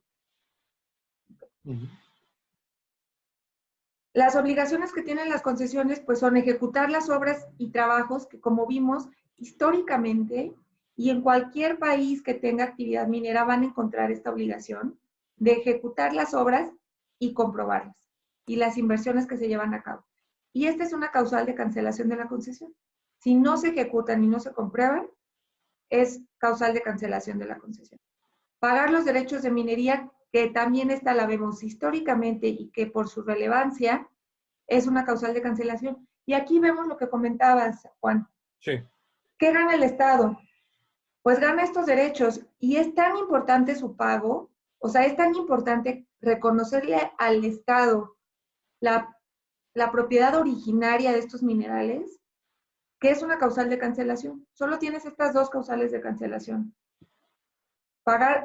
Las obligaciones que tienen las concesiones pues son ejecutar las obras y trabajos que, como vimos, históricamente y en cualquier país que tenga actividad minera van a encontrar esta obligación de ejecutar las obras y comprobarlas y las inversiones que se llevan a cabo. Y esta es una causal de cancelación de la concesión. Si no se ejecutan y no se comprueban, es causal de cancelación de la concesión. Pagar los derechos de minería, que también esta la vemos históricamente y que por su relevancia es una causal de cancelación. Y aquí vemos lo que comentabas, Juan. Sí. ¿Qué gana el Estado? Pues gana estos derechos y es tan importante su pago, o sea, es tan importante reconocerle al Estado la propiedad originaria de estos minerales, que es una causal de cancelación. Solo tienes estas 2 causales de cancelación.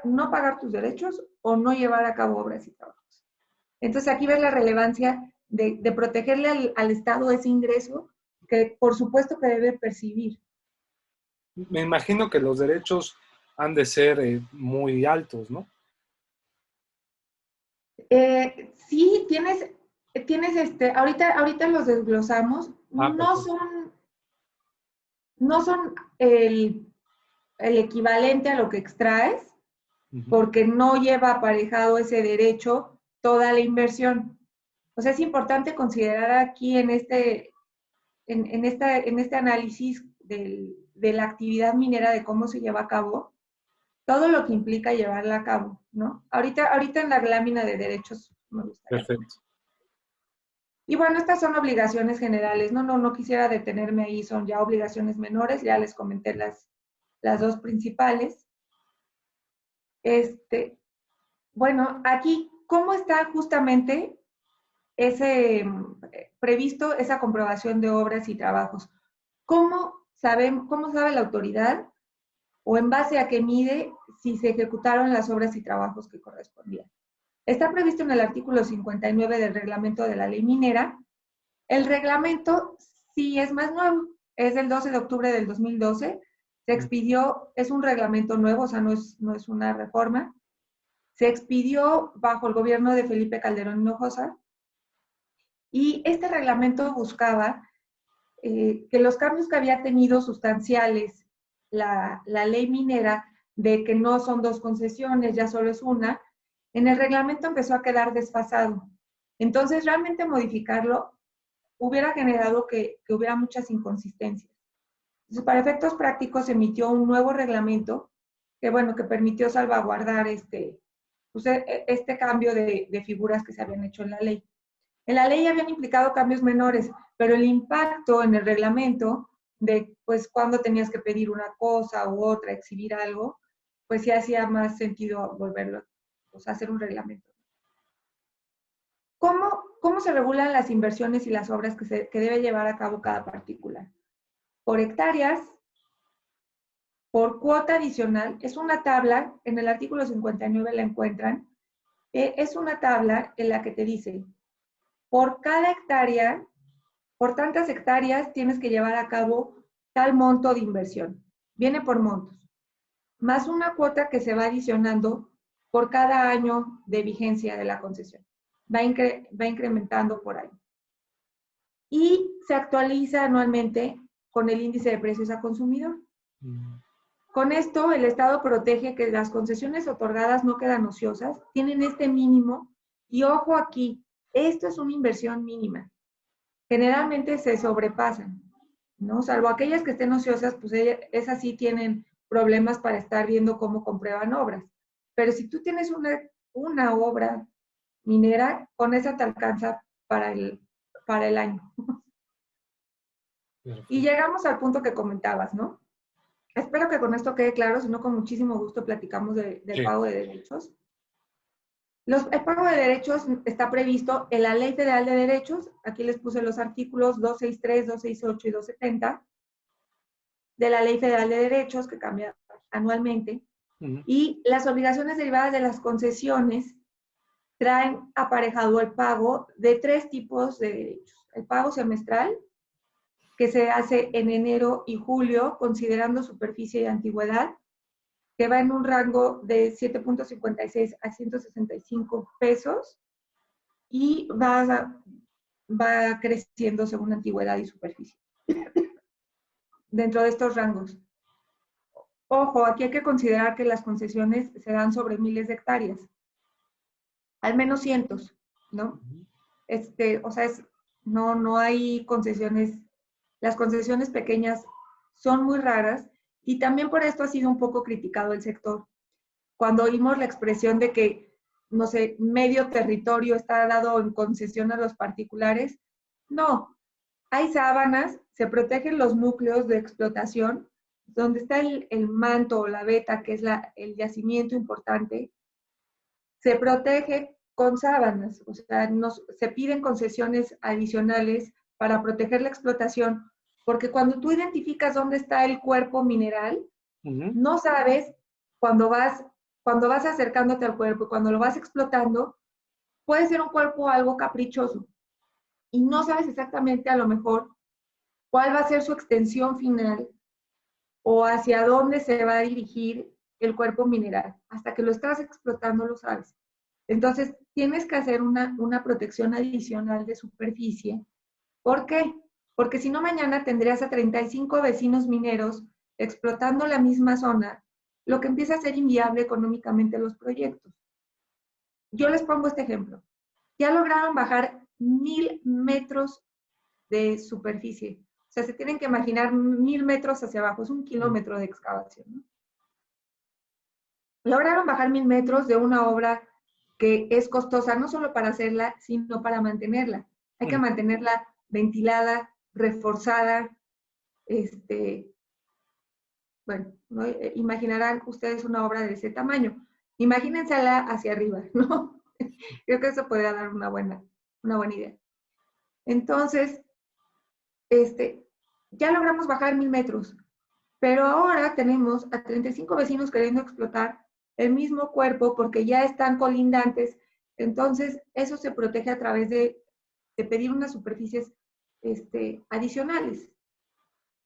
No pagar tus derechos o no llevar a cabo obras y trabajos. Entonces aquí ves la relevancia de protegerle al Estado ese ingreso que por supuesto que debe percibir. Me imagino que los derechos han de ser muy altos, ¿no? Sí, tienes ahorita los desglosamos, no son el equivalente a lo que extraes, porque no lleva aparejado ese derecho toda la inversión. O sea, es importante considerar aquí en este análisis de la actividad minera, de cómo se lleva a cabo, todo lo que implica llevarla a cabo, ¿no? Ahorita en la lámina de derechos me gustaría. Perfecto. Y bueno, estas son obligaciones generales, no quisiera detenerme ahí, son ya obligaciones menores, ya les comenté las dos principales. Bueno, aquí, ¿cómo está justamente previsto esa comprobación de obras y trabajos? ¿Cómo sabe la autoridad o en base a qué mide si se ejecutaron las obras y trabajos que correspondían? Está previsto en el artículo 59 del reglamento de la ley minera. El reglamento sí es más nuevo, es del 12 de octubre del 2012, se expidió, es un reglamento nuevo, o sea, no es una reforma, se expidió bajo el gobierno de Felipe Calderón Hinojosa, y este reglamento buscaba que los cambios que había tenido sustanciales la ley minera, de que no son dos concesiones, ya solo es una, en el reglamento empezó a quedar desfasado. Entonces, realmente modificarlo hubiera generado que hubiera muchas inconsistencias. Entonces, para efectos prácticos, se emitió un nuevo reglamento que, bueno, que permitió salvaguardar este cambio de figuras que se habían hecho en la ley. En la ley habían implicado cambios menores, pero el impacto en el reglamento de, pues, cuándo tenías que pedir una cosa u otra, exhibir algo, pues sí hacía más sentido volverlo, pues, a hacer un reglamento. ¿Cómo se regulan las inversiones y las obras que debe llevar a cabo cada particular? Por hectáreas, por cuota adicional. Es una tabla, en el artículo 59 la encuentran, es una tabla en la que te dice, por cada hectárea, por tantas hectáreas tienes que llevar a cabo tal monto de inversión. Viene por montos. Más una cuota que se va adicionando por cada año de vigencia de la concesión. Va incrementando por año. Y se actualiza anualmente con el índice de precios a consumidor. Con esto, el Estado protege que las concesiones otorgadas no quedan ociosas, tienen este mínimo, y ojo aquí, esto es una inversión mínima. Generalmente se sobrepasan, ¿no? Salvo aquellas que estén ociosas, pues esas sí tienen problemas para estar viendo cómo comprueban obras. Pero si tú tienes una obra minera, con esa te alcanza para el año. Y llegamos al punto que comentabas, ¿no? Espero que con esto quede claro, si no, con muchísimo gusto platicamos del pago de derechos. El pago de derechos está previsto en la Ley Federal de Derechos, aquí les puse los artículos 263, 268 y 270 de la Ley Federal de Derechos, que cambia anualmente, y las obligaciones derivadas de las concesiones traen aparejado el pago de 3 tipos de derechos. El pago semestral, que se hace en enero y julio, considerando superficie y antigüedad, que va en un rango de 7.56 a 165 pesos y va creciendo según antigüedad y superficie. Dentro de estos rangos. Ojo, aquí hay que considerar que las concesiones se dan sobre miles de hectáreas, al menos cientos, ¿no? O sea, no hay concesiones, las concesiones pequeñas son muy raras, y también por esto ha sido un poco criticado el sector. Cuando oímos la expresión de que, no sé, medio territorio está dado en concesión a los particulares, no. Hay sábanas, se protegen los núcleos de explotación, donde está el manto o la veta, que es el yacimiento importante, se protege con sábanas, o sea, se piden concesiones adicionales para proteger la explotación, porque cuando tú identificas dónde está el cuerpo mineral, no sabes cuando vas acercándote al cuerpo, cuando lo vas explotando, puede ser un cuerpo algo caprichoso y no sabes exactamente a lo mejor cuál va a ser su extensión final o hacia dónde se va a dirigir el cuerpo mineral. Hasta que lo estás explotando lo sabes. Entonces, tienes que hacer una protección adicional de superficie. ¿Por qué? Porque si no, mañana tendrías a 35 vecinos mineros explotando la misma zona, lo que empieza a ser inviable económicamente los proyectos. Yo les pongo este ejemplo. Ya lograron bajar 1000 metros de superficie. O sea, se tienen que imaginar 1000 metros hacia abajo, es 1 kilómetro de excavación, ¿no? Lograron bajar 1000 metros de una obra que es costosa no solo para hacerla, sino para mantenerla. Hay que mantenerla ventilada, reforzada, bueno, ¿no? Imaginarán ustedes una obra de ese tamaño. Imagínensela hacia arriba, ¿no? Creo que eso podría dar una buena idea. Entonces, ya logramos bajar 1000 metros, pero ahora tenemos a 35 vecinos queriendo explotar el mismo cuerpo porque ya están colindantes. Entonces, eso se protege a través de pedir unas superficies adicionales,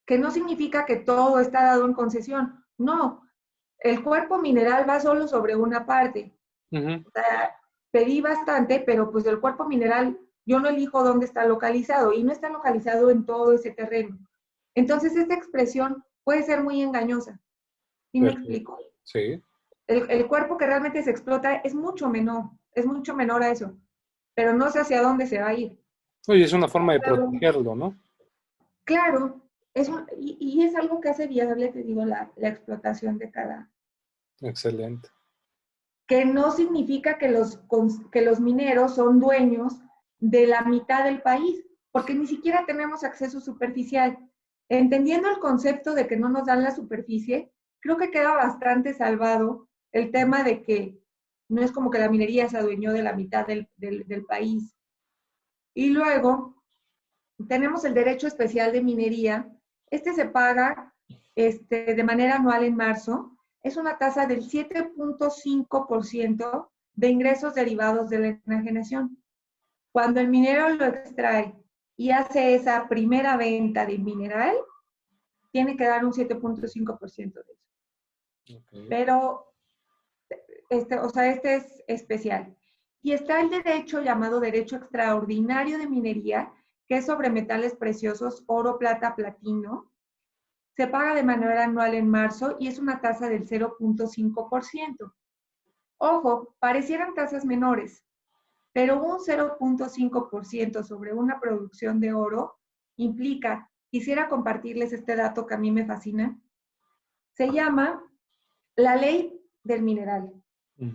que no significa que todo está dado en concesión. No, el cuerpo mineral va solo sobre una parte. O sea, pedí bastante, pero pues el cuerpo mineral yo no elijo dónde está localizado y no está localizado en todo ese terreno. Entonces, esta expresión puede ser muy engañosa. ¿Sí me explico? Sí. El cuerpo que realmente se explota es mucho menor a eso, pero no sé hacia dónde se va a ir. Oye, es una forma de protegerlo, ¿no? Claro, y es algo que hace viable, te digo, la explotación de cada. Excelente. Que no significa que los mineros son dueños de la mitad del país, porque ni siquiera tenemos acceso superficial. Entendiendo el concepto de que no nos dan la superficie, creo que queda bastante salvado el tema de que no es como que la minería se adueñó de la mitad del país. Y luego tenemos el derecho especial de minería. Se paga de manera anual en marzo. Es una tasa del 7.5% de ingresos derivados de la enajenación. Cuando el minero lo extrae y hace esa primera venta de mineral, tiene que dar un 7.5% de eso. Okay. Pero, o sea, es especial. Y está el derecho llamado derecho extraordinario de minería, que es sobre metales preciosos, oro, plata, platino. Se paga de manera anual en marzo y es una tasa del 0.5%. Ojo, parecieran tasas menores, pero un 0.5% sobre una producción de oro implica, quisiera compartirles este dato que a mí me fascina, se llama la ley del mineral.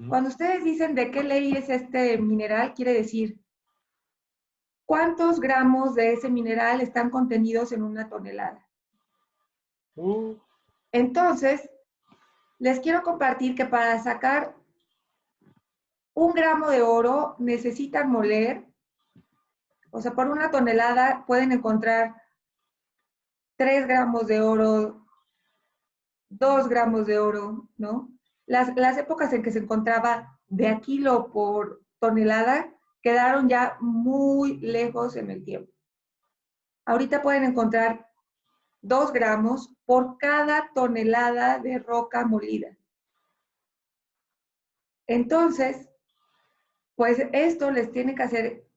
Cuando ustedes dicen de qué ley es este mineral, quiere decir cuántos gramos de ese mineral están contenidos en una tonelada. Entonces, les quiero compartir que para sacar 1 gramo de oro necesitan moler, o sea, por una tonelada pueden encontrar 3 gramos de oro, 2 gramos de oro, ¿no? Las épocas en que se encontraba de a kilo por tonelada quedaron ya muy lejos en el tiempo. Ahorita pueden encontrar 2 gramos por cada tonelada de roca molida. Entonces, pues esto les tiene que hacer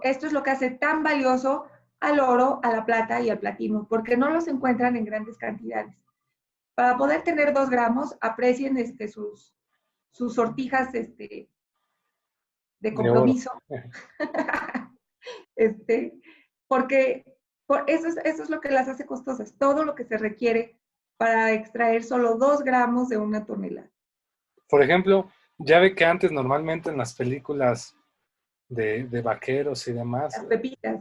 esto es lo que hace tan valioso al oro, a la plata y al platino, porque no los encuentran en grandes cantidades. Para poder tener 2 gramos, aprecien sus sortijas de compromiso. Porque eso es lo que las hace costosas, todo lo que se requiere para extraer solo 2 gramos de una tonelada. Por ejemplo, ya ve que antes normalmente en las películas de vaqueros y demás, las pepitas,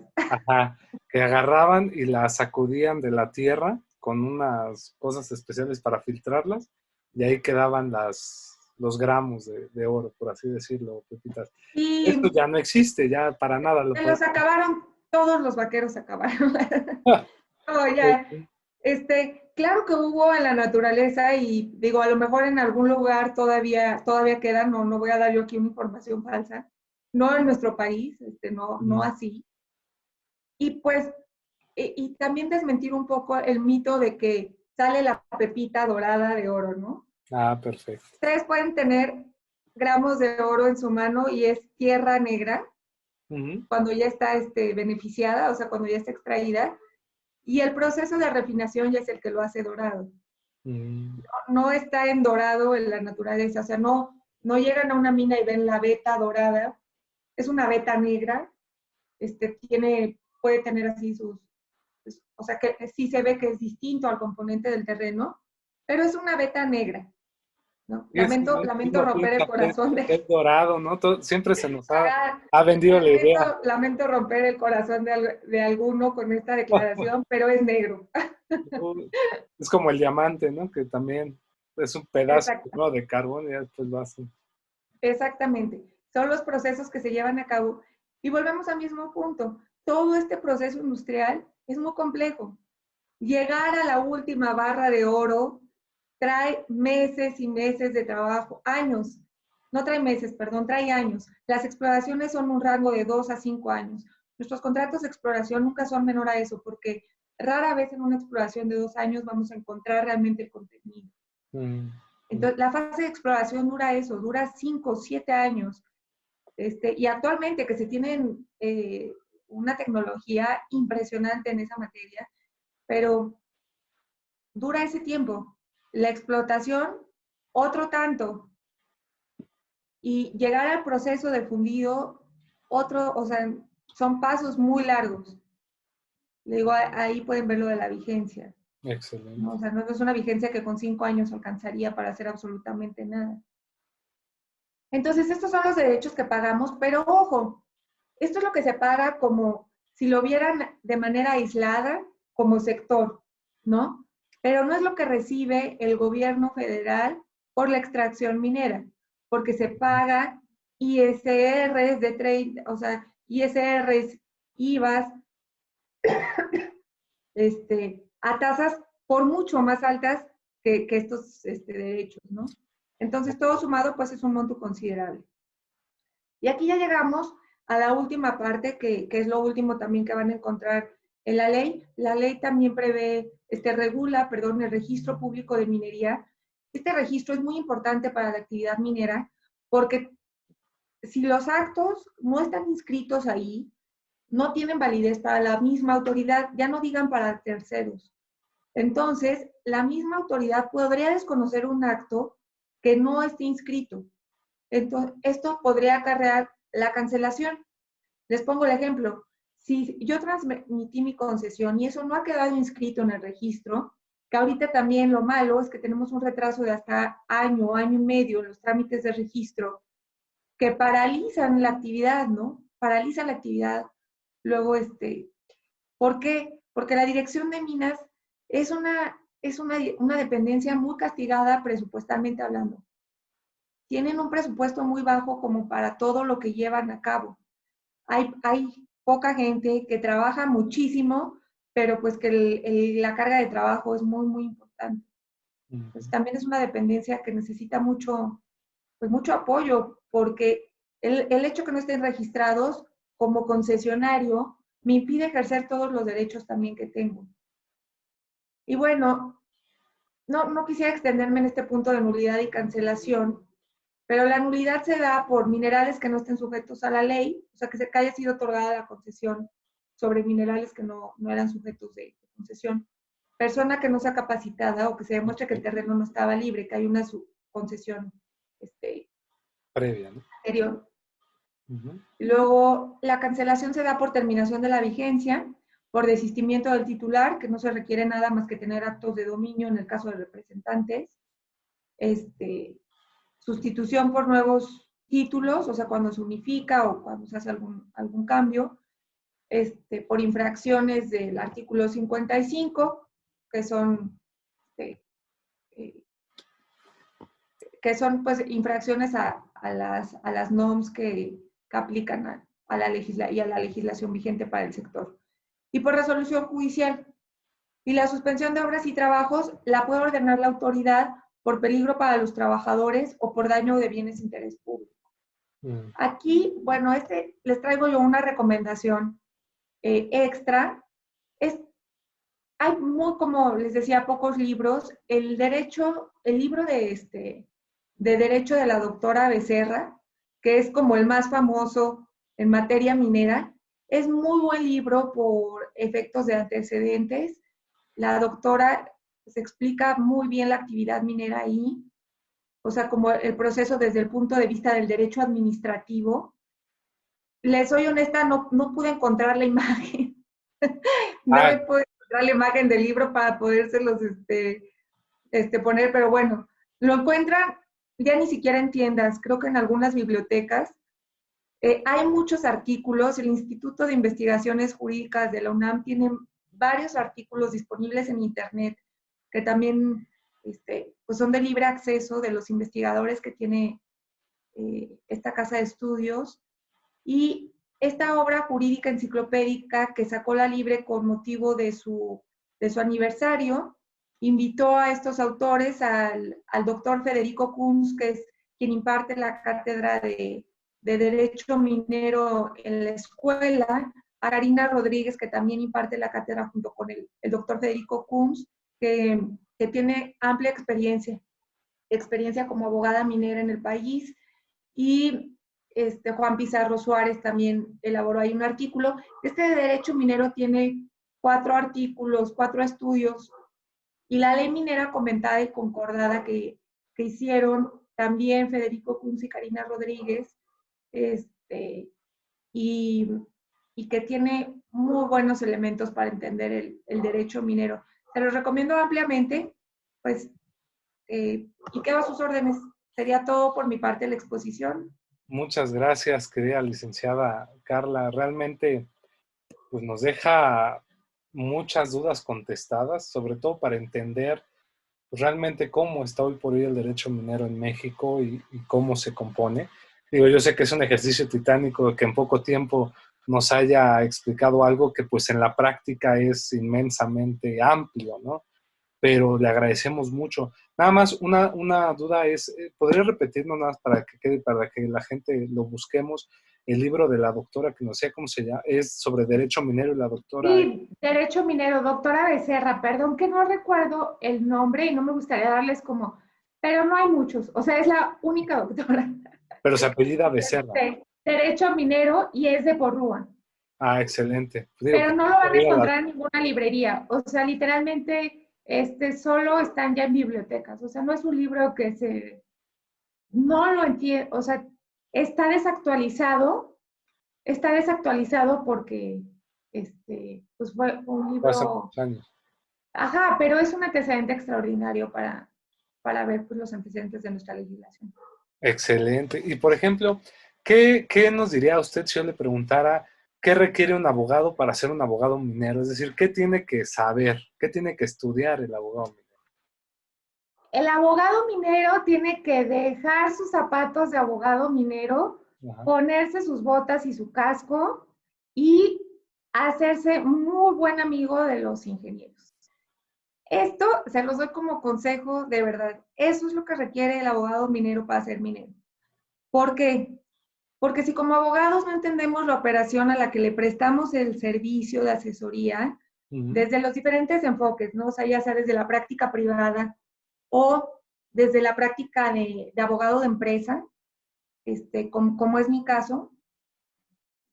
que agarraban y las sacudían de la tierra con unas cosas especiales para filtrarlas, y ahí quedaban los gramos de oro, por así decirlo, pepitas. Y esto ya no existe, ya para nada. Los acabaron, todos los vaqueros acabaron. No, ya, claro que hubo en la naturaleza y digo, a lo mejor en algún lugar todavía queda, no voy a dar yo aquí una información falsa, no en nuestro país, no así. Y pues, y también desmentir un poco el mito de que sale la pepita dorada de oro, ¿no? Ah, perfecto. Ustedes pueden tener gramos de oro en su mano y es tierra negra, cuando ya está beneficiada, o sea, cuando ya está extraída, y el proceso de refinación ya es el que lo hace dorado. No está en dorado en la naturaleza, o sea, no llegan a una mina y ven la veta dorada, es una veta negra puede tener así o sea que sí se ve que es distinto al componente del terreno, pero es una veta negra, ¿no? Lamento romper el corazón es dorado, ¿no? Siempre se nos Ah, ha vendido la idea. lamento romper el corazón de alguno con esta declaración, pero es negro. Es como el diamante, ¿no? Que también es un pedazo, ¿no?, de carbón y después lo hacen. Exactamente. Son los procesos que se llevan a cabo. Y volvemos al mismo punto. Todo este proceso industrial es muy complejo. Llegar a la última barra de oro trae meses y meses de trabajo, años. No trae meses, perdón, trae años. Las exploraciones son un rango de 2 a 5 años. Nuestros contratos de exploración nunca son menor a eso, porque rara vez en una exploración de 2 años vamos a encontrar realmente el contenido. Entonces, la fase de exploración dura eso, dura 5 o 7 años. Y actualmente que se tienen una tecnología impresionante en esa materia, pero dura ese tiempo. La explotación, otro tanto. Y llegar al proceso de fundido, o sea, son pasos muy largos. Le digo, ahí pueden ver lo de la vigencia. Excelente. ¿No? O sea, no es una vigencia que con 5 años alcanzaría para hacer absolutamente nada. Entonces, estos son los derechos que pagamos, pero ojo, esto es lo que se paga como si lo vieran de manera aislada como sector, ¿no? Pero no es lo que recibe el gobierno federal por la extracción minera, porque se paga ISRs de 30, o sea, ISRs, IVAs, a tasas por mucho más altas que estos derechos, ¿no? Entonces, todo sumado, pues es un monto considerable. Y aquí ya llegamos a la última parte, que es lo último también que van a encontrar en la ley. La ley también regula el registro público de minería. Este registro es muy importante para la actividad minera, porque si los actos no están inscritos ahí, no tienen validez para la misma autoridad, ya no digan para terceros. Entonces, la misma autoridad podría desconocer un acto que no esté inscrito. Entonces, esto podría acarrear la cancelación. Les pongo el ejemplo. Si yo transmití mi concesión y eso no ha quedado inscrito en el registro, que ahorita también lo malo es que tenemos un retraso de hasta año, año y medio en los trámites de registro, que paralizan la actividad, ¿no? Paralizan la actividad. Luego, ¿por qué? Porque la Dirección de Minas es una dependencia muy castigada presupuestalmente hablando. Tienen un presupuesto muy bajo como para todo lo que llevan a cabo. Hay poca gente que trabaja muchísimo, pero pues que la carga de trabajo es muy, muy importante. Pues también es una dependencia que necesita mucho apoyo, porque el hecho que no estén registrados como concesionario me impide ejercer todos los derechos también que tengo. Y bueno, no quisiera extenderme en este punto de nulidad y cancelación, pero la nulidad se da por minerales que no estén sujetos a la ley, o sea, que haya sido otorgada la concesión sobre minerales que no eran sujetos de concesión. Persona que no sea capacitada o que se demuestre que el terreno no estaba libre, que hay una concesión previa, ¿no? Anterior. Luego, la cancelación se da por terminación de la vigencia, por desistimiento del titular, que no se requiere nada más que tener actos de dominio en el caso de representantes. Sustitución por nuevos títulos, o sea, cuando se unifica o cuando se hace algún cambio, por infracciones del artículo 55, que son pues infracciones a las normas que aplican a la legislación vigente para el sector. Y por resolución judicial. Y la suspensión de obras y trabajos la puede ordenar la autoridad por peligro para los trabajadores o por daño de bienes de interés público. Aquí, bueno, les traigo yo una recomendación extra. Hay como les decía, pocos libros. El libro de Derecho de la doctora Becerra, que es como el más famoso en materia minera, es muy buen libro por efectos de antecedentes. La doctora se explica muy bien la actividad minera ahí, o sea, como el proceso desde el punto de vista del derecho administrativo. les soy honesta, no pude encontrar la imagen. No Ah, he podido encontrar la imagen del libro para podérselos poner, pero bueno, lo encuentran ya ni siquiera en tiendas, creo que en algunas bibliotecas. Hay muchos artículos, el Instituto de Investigaciones Jurídicas de la UNAM tiene varios artículos disponibles en Internet que también pues son de libre acceso de los investigadores que tiene esta casa de estudios. Y esta obra jurídica enciclopédica que sacó la Libre con motivo de su aniversario, invitó a estos autores, al doctor Federico Kunz, que es quien imparte la cátedra de Derecho Minero en la escuela, a Karina Rodríguez, que también imparte la cátedra junto con el doctor Federico Kunz, que tiene amplia experiencia como abogada minera en el país, y Juan Pizarro Suárez también elaboró ahí un artículo. Este de Derecho Minero tiene 4 artículos, 4 estudios, y la ley minera comentada y concordada que hicieron también Federico Kunz y Karina Rodríguez, y, y que tiene muy buenos elementos para entender el derecho minero. Se los recomiendo ampliamente, pues, y quedo a sus órdenes. Sería todo por mi parte la exposición. muchas gracias, querida licenciada Carla. Realmente, pues nos deja muchas dudas contestadas, sobre todo para entender realmente cómo está hoy por hoy el derecho minero en México y cómo se compone. Digo, yo sé que es un ejercicio titánico que en poco tiempo nos haya explicado algo que pues en la práctica es inmensamente amplio, ¿no? Pero le agradecemos mucho. Nada más una duda es, ¿podría repetirnos nada más para que quede, para que la gente lo busquemos? El libro de la doctora, que no sé cómo se llama, es sobre derecho minero y la doctora... Sí, Derecho Minero, doctora Becerra, perdón que no recuerdo el nombre y no me gustaría darles como, pero no hay muchos, o sea, es la única doctora. Pero se apellida Becerra. Derecho Minero y es de Porrúa, Ah, excelente. Digo, pero no lo van a encontrar en ninguna librería, o sea, literalmente solo están ya en bibliotecas, o sea, no es un libro no lo entiendo, o sea, está desactualizado porque pues fue un hace libro. muchos años. Ajá, pero es un antecedente extraordinario para ver pues, los antecedentes de nuestra legislación. Excelente. Y por ejemplo, ¿qué nos diría usted si yo le preguntara qué requiere un abogado para ser un abogado minero? Es decir, ¿qué tiene que saber? ¿Qué tiene que estudiar el abogado minero? El abogado minero tiene que dejar sus zapatos de abogado minero, Ajá. ponerse sus botas y su casco y hacerse muy buen amigo de los ingenieros. Esto se los doy como consejo de verdad. Eso es lo que requiere el abogado minero para ser minero. ¿Por qué? Porque si como abogados no entendemos la operación a la que le prestamos el servicio de asesoría, Uh-huh. desde los diferentes enfoques, ¿no? O sea, ya sea desde la práctica privada o desde la práctica de abogado de empresa, como es mi caso,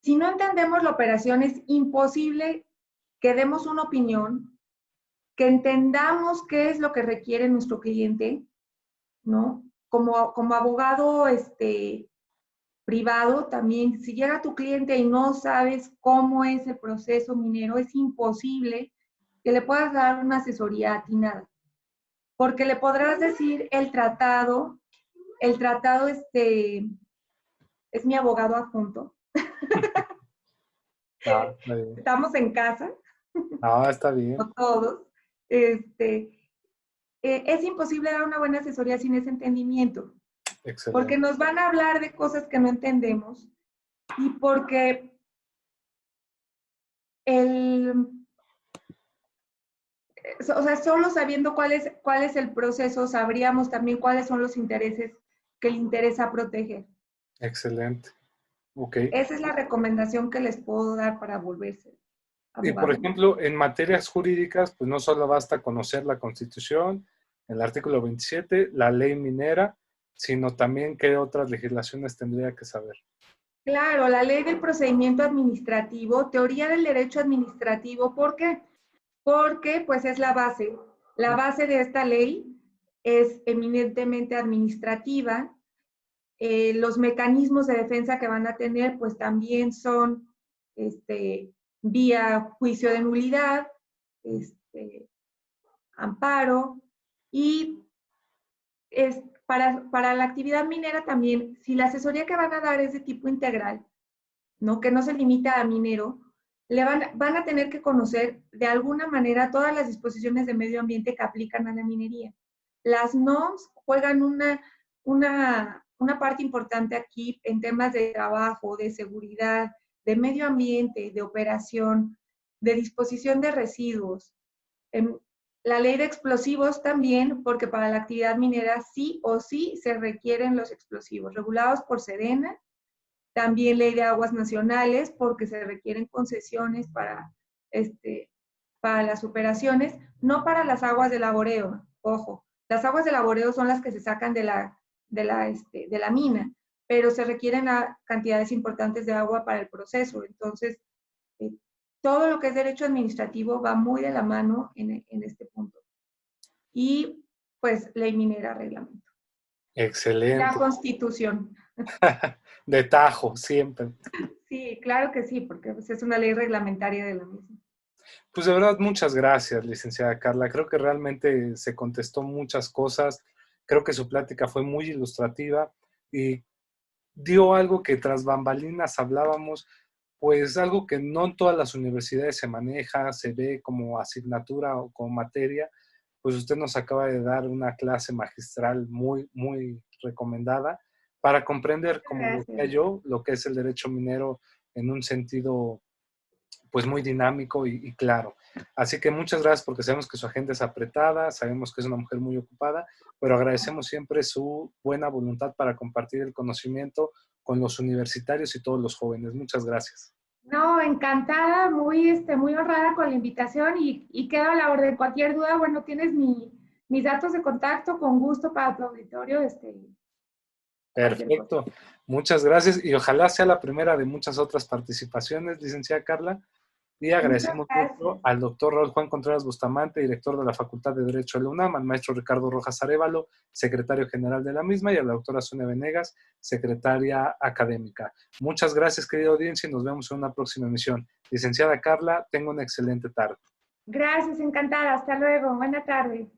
si no entendemos la operación es imposible que demos una opinión, que entendamos qué es lo que requiere nuestro cliente, ¿no? Como abogado, privado también, si llega tu cliente y no sabes cómo es el proceso minero, es imposible que le puedas dar una asesoría atinada, porque le podrás decir el tratado es mi abogado adjunto, Ah, está bien. estamos en casa, Ah, está bien. no todos, es imposible dar una buena asesoría sin ese entendimiento, porque Excelente. nos van a hablar de cosas que no entendemos y porque el o sea, solo sabiendo cuál es el proceso, sabríamos también cuáles son los intereses que le interesa proteger. Excelente. Ok. Esa es la recomendación que les puedo dar para volverse Y por abogado. ejemplo, en materias jurídicas, pues no solo basta conocer la Constitución, el artículo 27, la ley minera, sino también qué otras legislaciones tendría que saber. Claro, la ley del procedimiento administrativo, teoría del derecho administrativo, ¿por qué? Porque pues es la base. La base de esta ley es eminentemente administrativa Los mecanismos de defensa que van a tener, pues también son vía juicio de nulidad, amparo, y para la actividad minera también, si la asesoría que van a dar es de tipo integral, ¿no? Que no se limita a minero, van a tener que conocer de alguna manera todas las disposiciones de medio ambiente que aplican a la minería. Las NOMS juegan una parte importante aquí en temas de trabajo, de seguridad, de medio ambiente, de operación, de disposición de residuos. La ley de explosivos también, porque para la actividad minera sí o sí se requieren los explosivos, regulados por Sedena. También ley de aguas nacionales, porque se requieren concesiones para las operaciones, no para las aguas de laboreo, ojo. Las aguas de laboreo son las que se sacan de la mina, pero se requieren cantidades importantes de agua para el proceso. Entonces, todo lo que es derecho administrativo va muy de la mano en este punto. Y, pues, ley minera, reglamento. Excelente. La Constitución. De tajo, siempre. Sí, claro que sí, porque pues, es una ley reglamentaria de la misma. Pues de verdad, muchas gracias, licenciada Carla. Creo que realmente se contestó muchas cosas. Creo que su plática fue muy ilustrativa y dio algo que tras bambalinas hablábamos, pues algo que no en todas las universidades se maneja, se ve como asignatura o como materia. Pues usted nos acaba de dar una clase magistral muy, muy recomendada para comprender, como decía yo, lo que es el derecho minero en un sentido pues muy dinámico y claro. Así que muchas gracias porque sabemos que su agenda es apretada, sabemos que es una mujer muy ocupada, pero agradecemos siempre su buena voluntad para compartir el conocimiento con los universitarios y todos los jóvenes. Muchas gracias. No, encantada, muy honrada con la invitación y quedo a la orden. Cualquier duda, bueno, tienes mis datos de contacto, con gusto para tu auditorio. Perfecto, muchas gracias y ojalá sea la primera de muchas otras participaciones, licenciada Carla. Y agradecemos mucho al doctor Raúl Juan Contreras Bustamante, director de la Facultad de Derecho de la UNAM, al maestro Ricardo Rojas Arévalo, secretario general de la misma, y a la doctora Sonia Venegas, secretaria académica. Muchas gracias, querida audiencia, y nos vemos en una próxima emisión. Licenciada Carla, tenga una excelente tarde. Gracias, encantada. Hasta luego. Buena tarde.